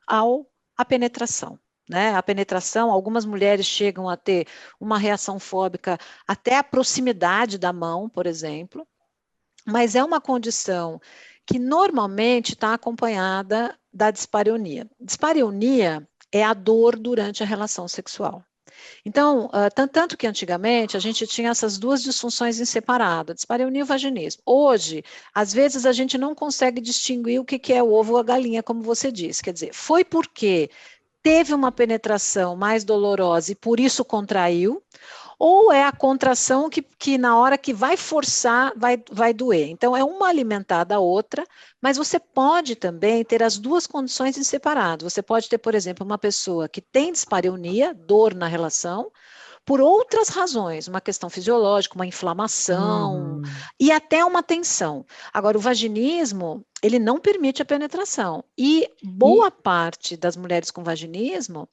à penetração. Né? A penetração, algumas mulheres chegam a ter uma reação fóbica até a proximidade da mão, por exemplo, mas é uma condição que normalmente está acompanhada da dispareunia. Dispareunia é a dor durante a relação sexual. Então, tanto que antigamente a gente tinha essas duas disfunções em separado, dispareunia e vaginismo. Hoje, às vezes a gente não consegue distinguir o que é o ovo ou a galinha, como você disse. Quer dizer, foi porque teve uma penetração mais dolorosa e por isso contraiu, ou é a contração que na hora que vai forçar, vai doer. Então, é uma alimentada a outra, mas você pode também ter as duas condições em separado. Você pode ter, por exemplo, uma pessoa que tem dispareunia, dor na relação, por outras razões, uma questão fisiológica, uma inflamação e até uma tensão. Agora, o vaginismo, ele não permite a penetração. E boa parte das mulheres com vaginismo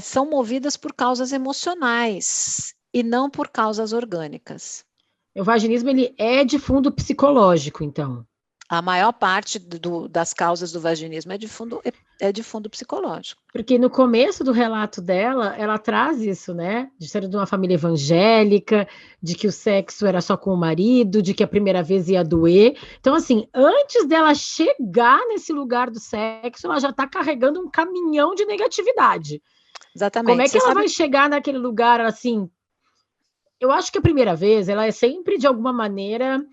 são movidas por causas emocionais e não por causas orgânicas. O vaginismo, ele é de fundo psicológico, então? A maior parte das causas do vaginismo é de fundo psicológico. Porque no começo do relato dela, ela traz isso, né? De ser de uma família evangélica, de que o sexo era só com o marido, de que a primeira vez ia doer. Então, assim, antes dela chegar nesse lugar do sexo, ela já está carregando um caminhão de negatividade. Exatamente. Como é que ela vai chegar naquele lugar, assim? Eu acho que a primeira vez, ela é sempre, de alguma maneira,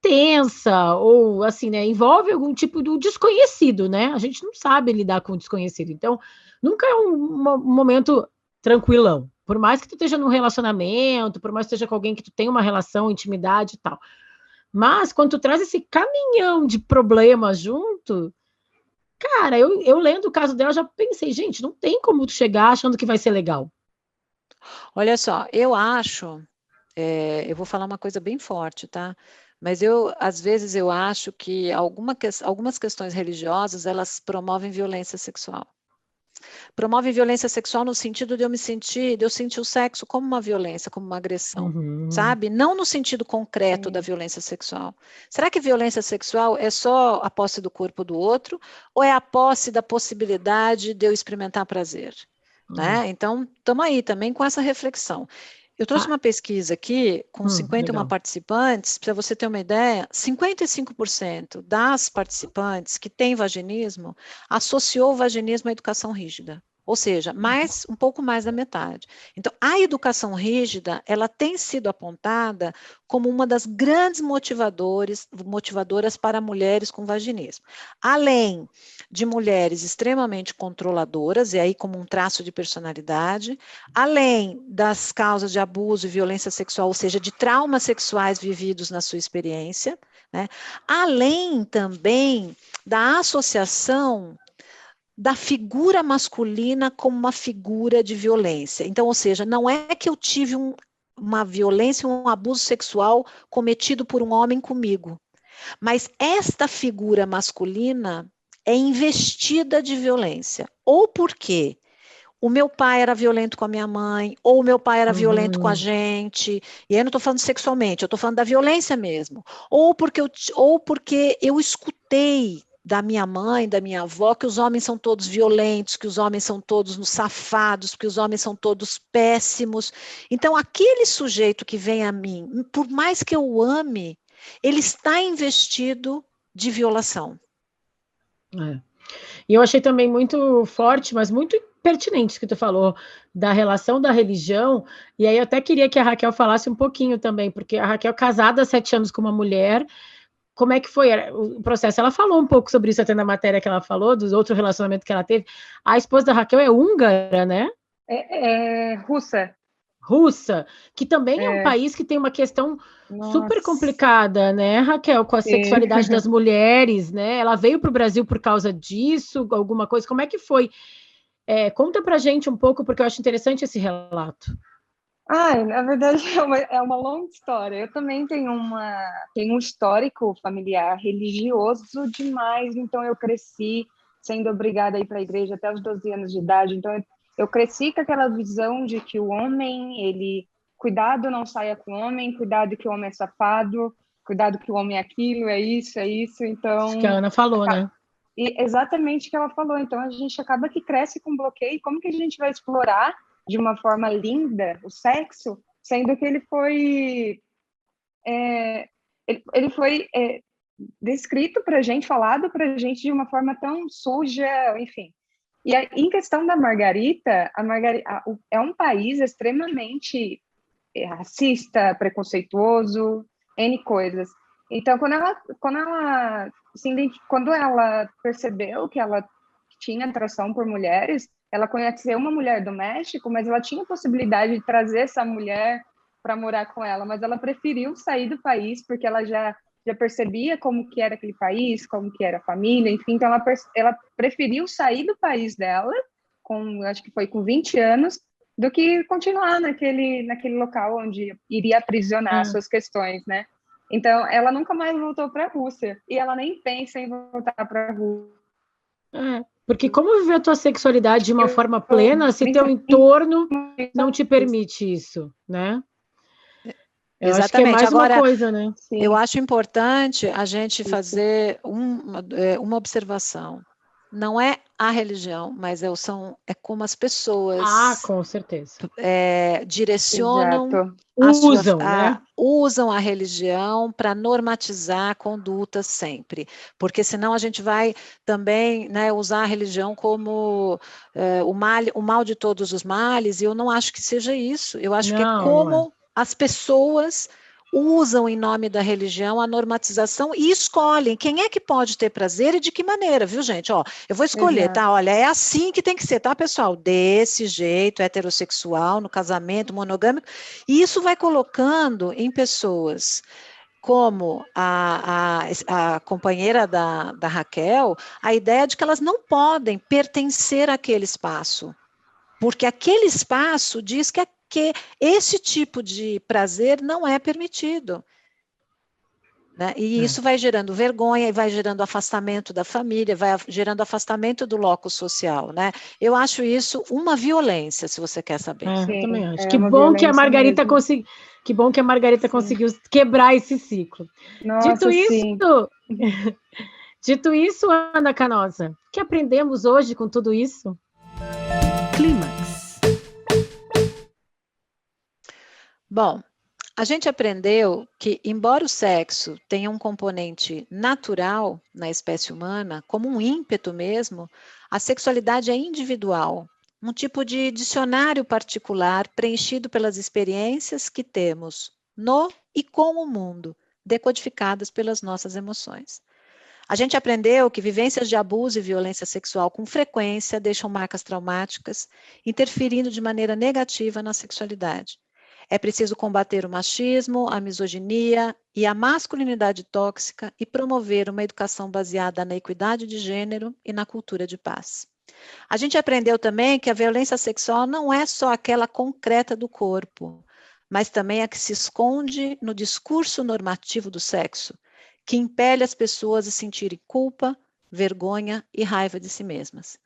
tensa, ou assim, né, envolve algum tipo do desconhecido, né? A gente não sabe lidar com o desconhecido. Então, nunca é um momento tranquilão. Por mais que tu esteja num relacionamento, por mais que tu esteja com alguém que tu tem uma relação, intimidade e tal. Mas, quando tu traz esse caminhão de problemas junto, cara, eu lendo o caso dela, já pensei, gente, não tem como tu chegar achando que vai ser legal. Olha só, eu acho, eu vou falar uma coisa bem forte, tá? Mas às vezes eu acho que algumas questões religiosas, elas promovem violência sexual. promovem violência sexual no sentido de eu sentir o sexo como uma violência, como uma agressão, sabe? Não no sentido concreto da violência sexual. Será que violência sexual é só a posse do corpo do outro, ou é a posse da possibilidade de eu experimentar prazer? Né? Então, estamos aí também com essa reflexão. Eu trouxe uma pesquisa aqui com 51 legal. participantes, para você ter uma ideia, 55% das participantes que têm vaginismo associou o vaginismo à educação rígida. Ou seja, um pouco mais da metade. Então, a educação rígida, ela tem sido apontada como uma das grandes motivadoras para mulheres com vaginismo. Além de mulheres extremamente controladoras, e aí como um traço de personalidade, além das causas de abuso e violência sexual, ou seja, de traumas sexuais vividos na sua experiência, né? Além também da associação da figura masculina como uma figura de violência. Então, ou seja, não é que eu tive uma violência, um abuso sexual cometido por um homem comigo, mas esta figura masculina é investida de violência, ou porque o meu pai era violento com a minha mãe, ou o meu pai era violento com a gente, e aí eu não estou falando sexualmente, eu estou falando da violência mesmo, ou porque eu escutei da minha mãe, da minha avó, que os homens são todos violentos, que os homens são todos safados, que os homens são todos péssimos. Então, aquele sujeito que vem a mim, por mais que eu o ame, ele está investido de violação. E eu achei também muito forte, mas muito pertinente que tu falou da relação da religião, e aí eu até queria que a Raquel falasse um pouquinho também, porque a Raquel, casada há 7 anos com uma mulher, como é que foi o processo? Ela falou um pouco sobre isso até na matéria que ela falou, dos outros relacionamentos que ela teve. A esposa da Raquel é húngara, né? É russa. Russa, que também é um país que tem uma questão super complicada, né, Raquel, com a sexualidade das mulheres, né? Ela veio para o Brasil por causa disso, alguma coisa. Como é que foi? Conta pra gente um pouco, porque eu acho interessante esse relato. Na verdade é uma longa história. Eu também tenho um histórico familiar religioso demais, então eu cresci sendo obrigada a ir para a igreja até os 12 anos de idade, então eu cresci com aquela visão de que o homem, cuidado, não saia com o homem, cuidado que o homem é safado, cuidado que o homem é aquilo, é isso, então... Isso que a Ana falou, né? E exatamente o que ela falou, então a gente acaba que cresce com bloqueio, como que a gente vai explorar de uma forma linda o sexo, sendo que ele foi descrito para a gente, falado para a gente de uma forma tão suja, enfim. E em questão da Margarita, é um país extremamente racista, preconceituoso, N coisas. Então, quando ela percebeu que ela tinha atração por mulheres, ela conheceu uma mulher do México, mas ela tinha a possibilidade de trazer essa mulher para morar com ela, mas ela preferiu sair do país porque ela já percebia como que era aquele país, como que era a família, enfim, então ela preferiu sair do país dela, acho que foi com 20 anos, do que continuar naquele local onde iria aprisionar suas questões, né? Então, ela nunca mais voltou para a Rússia, e ela nem pensa em voltar para a Rússia. Porque como viver a tua sexualidade de uma forma plena se teu entorno não te permite isso, né? Eu Exatamente. acho que é mais Agora, uma coisa, né? Eu acho importante a gente fazer uma observação. Não é a religião, mas é como as pessoas com certeza. direcionam, usam a religião para normatizar condutas sempre, porque senão a gente vai também, né, usar a religião como o mal de todos os males, e eu não acho que seja isso. Eu acho que é como as pessoas usam em nome da religião a normatização e escolhem quem é que pode ter prazer e de que maneira, viu, gente? Ó, eu vou escolher, tá? Olha, é assim que tem que ser, tá, pessoal? Desse jeito, heterossexual, no casamento, monogâmico. E isso vai colocando em pessoas como a companheira da Raquel, a ideia de que elas não podem pertencer àquele espaço, porque aquele espaço diz que esse tipo de prazer não é permitido. né? E isso vai gerando vergonha, e vai gerando afastamento da família, vai gerando afastamento do locus social, né? Eu acho isso uma violência, se você quer saber. Eu também acho. É Que uma bom que a violência Margarita mesmo. Que bom que a Margarita conseguiu quebrar esse ciclo. Nossa, sim. Dito isso, Ana Canosa, o que aprendemos hoje com tudo isso? Clímax. Bom, a gente aprendeu que, embora o sexo tenha um componente natural na espécie humana, como um ímpeto mesmo, a sexualidade é individual, um tipo de dicionário particular preenchido pelas experiências que temos no e com o mundo, decodificadas pelas nossas emoções. A gente aprendeu que vivências de abuso e violência sexual com frequência deixam marcas traumáticas, interferindo de maneira negativa na sexualidade. É preciso combater o machismo, a misoginia e a masculinidade tóxica e promover uma educação baseada na equidade de gênero e na cultura de paz. A gente aprendeu também que a violência sexual não é só aquela concreta do corpo, mas também a que se esconde no discurso normativo do sexo, que impele as pessoas a sentirem culpa, vergonha e raiva de si mesmas.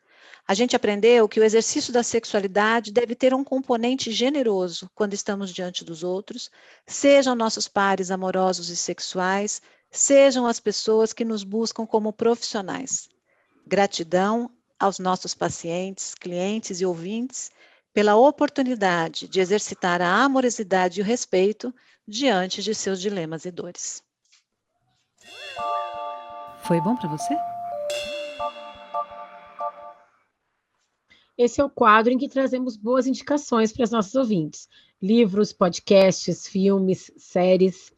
A gente aprendeu que o exercício da sexualidade deve ter um componente generoso quando estamos diante dos outros, sejam nossos pares amorosos e sexuais, sejam as pessoas que nos buscam como profissionais. Gratidão aos nossos pacientes, clientes e ouvintes pela oportunidade de exercitar a amorosidade e o respeito diante de seus dilemas e dores. Foi bom para você? Esse é o quadro em que trazemos boas indicações para os nossos ouvintes. Livros, podcasts, filmes, séries.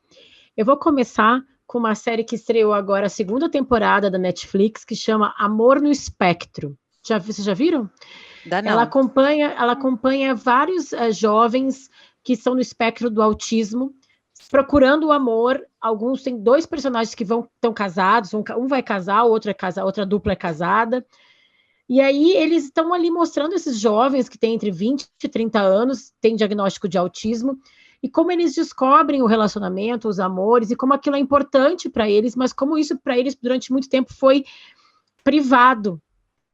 Eu vou começar com uma série que estreou agora a segunda temporada da Netflix, que chama Amor no Espectro. Vocês já viram? Ela acompanha vários jovens que estão no espectro do autismo, procurando o amor. Alguns têm 2 personagens que estão casados, um vai casar, outra dupla é casada. E aí eles estão ali mostrando esses jovens que têm entre 20 e 30 anos, têm diagnóstico de autismo, e como eles descobrem o relacionamento, os amores, e como aquilo é importante para eles, mas como isso para eles durante muito tempo foi privado,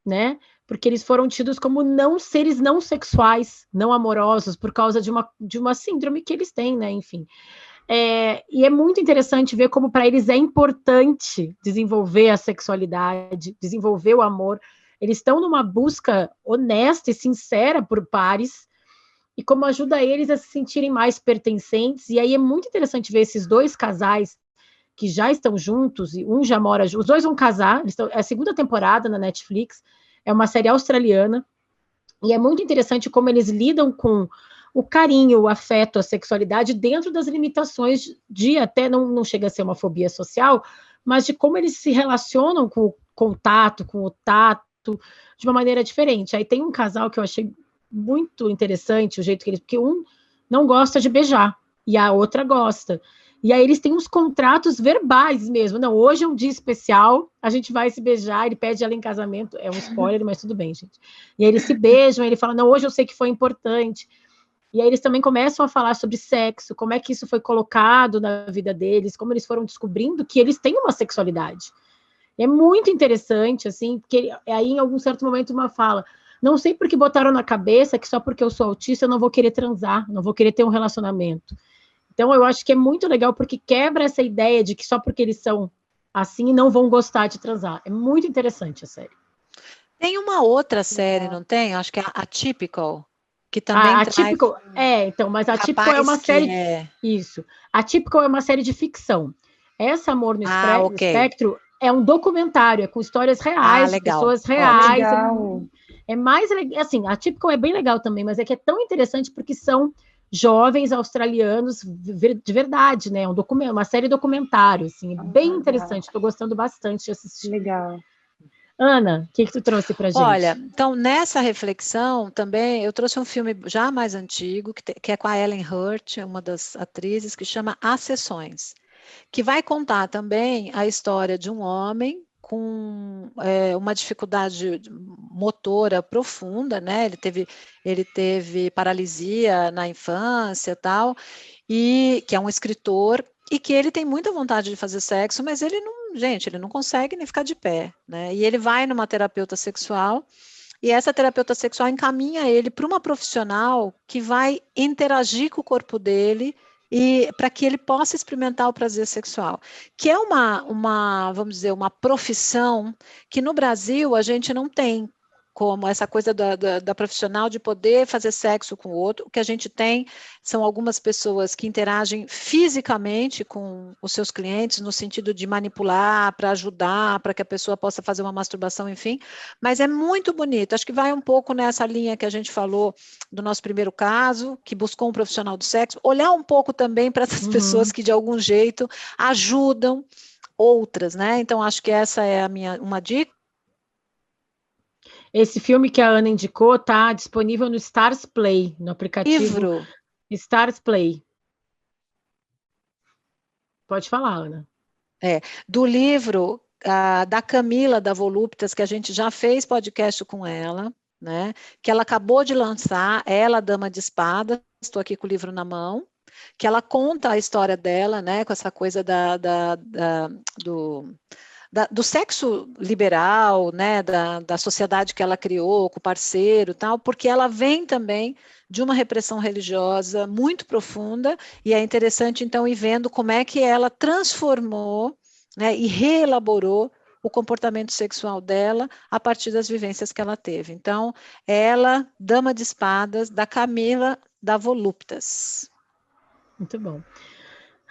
né? Porque eles foram tidos como seres não sexuais, não amorosos, por causa de uma síndrome que eles têm, né? Enfim. E é muito interessante ver como para eles é importante desenvolver a sexualidade, desenvolver o amor. Eles estão numa busca honesta e sincera por pares, e como ajuda eles a se sentirem mais pertencentes. E aí é muito interessante ver esses 2 casais que já estão juntos, e um já mora junto, os 2 vão casar, é a segunda temporada na Netflix, é uma série australiana, e é muito interessante como eles lidam com o carinho, o afeto, a sexualidade dentro das limitações de até não chega a ser uma fobia social, mas de como eles se relacionam com o contato, com o tato, de uma maneira diferente. Aí tem um casal que eu achei muito interessante, o jeito que eles... Porque um não gosta de beijar, e a outra gosta. E aí eles têm uns contratos verbais mesmo. Não, hoje é um dia especial, a gente vai se beijar, ele pede ela em casamento. É um spoiler, mas tudo bem, gente. E aí eles se beijam, ele fala, não, hoje eu sei que foi importante. E aí eles também começam a falar sobre sexo, como é que isso foi colocado na vida deles, como eles foram descobrindo que eles têm uma sexualidade. É muito interessante, assim, porque aí em algum certo momento uma fala, não sei porque botaram na cabeça que só porque eu sou autista eu não vou querer transar, não vou querer ter um relacionamento. Então eu acho que é muito legal porque quebra essa ideia de que só porque eles são assim não vão gostar de transar. É muito interessante a série. Tem uma outra série, não tem? Acho que é a Atypical, que também traz... Atypical, então, mas a Atypical é uma série... Isso. A Atypical é uma série de ficção. Essa Amor no Espectro é um documentário, é com histórias reais, de pessoas reais. É mais assim, a Atypical é bem legal também, mas é que é tão interessante porque são jovens australianos de verdade, né? Uma série documentário, assim, bem interessante. Estou gostando bastante de assistir. Legal. Ana, o que tu trouxe pra gente? Olha, então nessa reflexão também eu trouxe um filme já mais antigo, que é com a Ellen Hurt, uma das atrizes, que chama As Sessões, que vai contar também a história de um homem com uma dificuldade motora profunda, né? Ele teve paralisia na infância e tal, e que é um escritor e que ele tem muita vontade de fazer sexo, mas ele não consegue nem ficar de pé, né? E ele vai numa terapeuta sexual, e essa terapeuta sexual encaminha ele para uma profissional que vai interagir com o corpo dele e para que ele possa experimentar o prazer sexual, que é vamos dizer, uma profissão que no Brasil a gente não tem, como essa coisa da profissional de poder fazer sexo com o outro. O que a gente tem são algumas pessoas que interagem fisicamente com os seus clientes, no sentido de manipular, para ajudar, para que a pessoa possa fazer uma masturbação, enfim, mas é muito bonito. Acho que vai um pouco nessa linha que a gente falou do nosso primeiro caso, que buscou um profissional do sexo, olhar um pouco também para essas pessoas que de algum jeito ajudam outras, né? Então acho que essa é uma dica. Esse filme que a Ana indicou está disponível no Stars Play, no aplicativo Livro. Stars Play. Pode falar, Ana. Do livro da Camila, da Voluptas, que a gente já fez podcast com ela, né? Que ela acabou de lançar, ela, Dama de Espadas, estou aqui com o livro na mão, que ela conta a história dela, né? Com essa coisa do sexo liberal, né, da sociedade que ela criou, com o parceiro e tal, porque ela vem também de uma repressão religiosa muito profunda, e é interessante, então, ir vendo como é que ela transformou, né, e reelaborou o comportamento sexual dela a partir das vivências que ela teve. Então, ela, Dama de Espadas, da Camila, da Voluptas. Muito bom.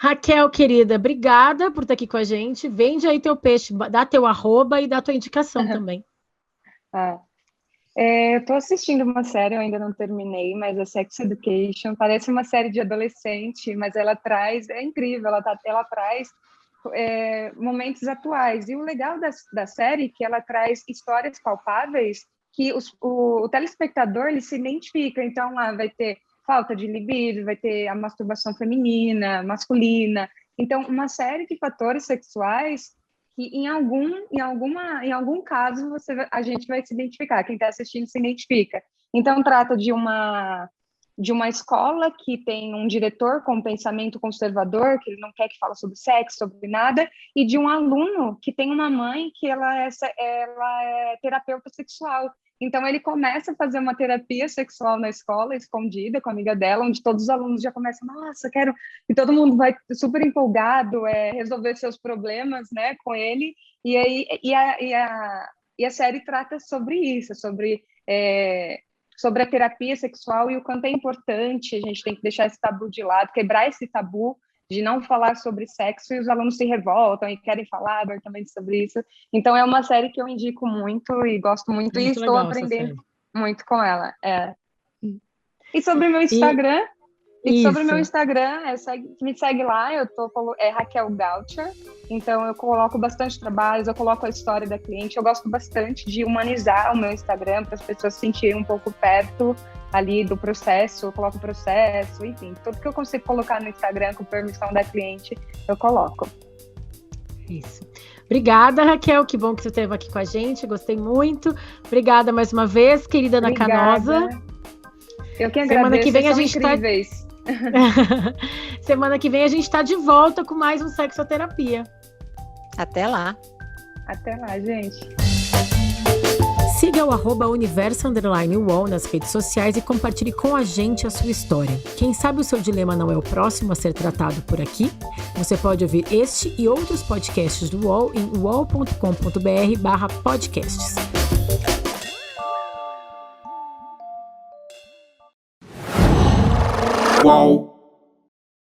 Raquel, querida, obrigada por estar aqui com a gente. Vende aí teu peixe, dá teu arroba e dá tua indicação também. Eu estou assistindo uma série, eu ainda não terminei, mas é Sex Education. Parece uma série de adolescente, mas ela traz, é incrível, ela traz momentos atuais. E o legal da série é que ela traz histórias palpáveis que o telespectador ele se identifica. Então, lá vai ter falta de libido, vai ter a masturbação feminina, masculina. Então, uma série de fatores sexuais que em algum caso a gente vai se identificar, quem está assistindo se identifica. Então, trata de uma escola que tem um diretor com um pensamento conservador, que ele não quer que fale sobre sexo, sobre nada, e de um aluno que tem uma mãe que ela é terapeuta sexual. Então, ele começa a fazer uma terapia sexual na escola, escondida, com a amiga dela, onde todos os alunos já começam, nossa, quero... E todo mundo vai super empolgado, resolver seus problemas, né, com ele. E a série trata sobre isso, sobre a terapia sexual e o quanto é importante, a gente tem que deixar esse tabu de lado, quebrar esse tabu de não falar sobre sexo, e os alunos se revoltam e querem falar abertamente sobre isso. Então, é uma série que eu indico muito e gosto muito, e estou aprendendo muito com ela. E sobre o meu Instagram, me segue lá, Raquel Gautier, então eu coloco bastante trabalhos, eu coloco a história da cliente, eu gosto bastante de humanizar o meu Instagram para as pessoas se sentirem um pouco perto ali do processo, eu coloco o processo, enfim, tudo que eu consigo colocar no Instagram com permissão da cliente, eu coloco. Isso. Obrigada, Raquel, que bom que você esteve aqui com a gente, gostei muito. Obrigada mais uma vez, querida Ana Canosa. Eu que agradeço, semana que vem a gente incríveis. Semana que vem a gente está de volta com mais um Sexoterapia. Até lá. Até lá, gente. Siga o @universo_UOL nas redes sociais e compartilhe com a gente a sua história. Quem sabe o seu dilema não é o próximo a ser tratado por aqui? Você pode ouvir este e outros podcasts do UOL em uol.com.br/podcasts. UOL.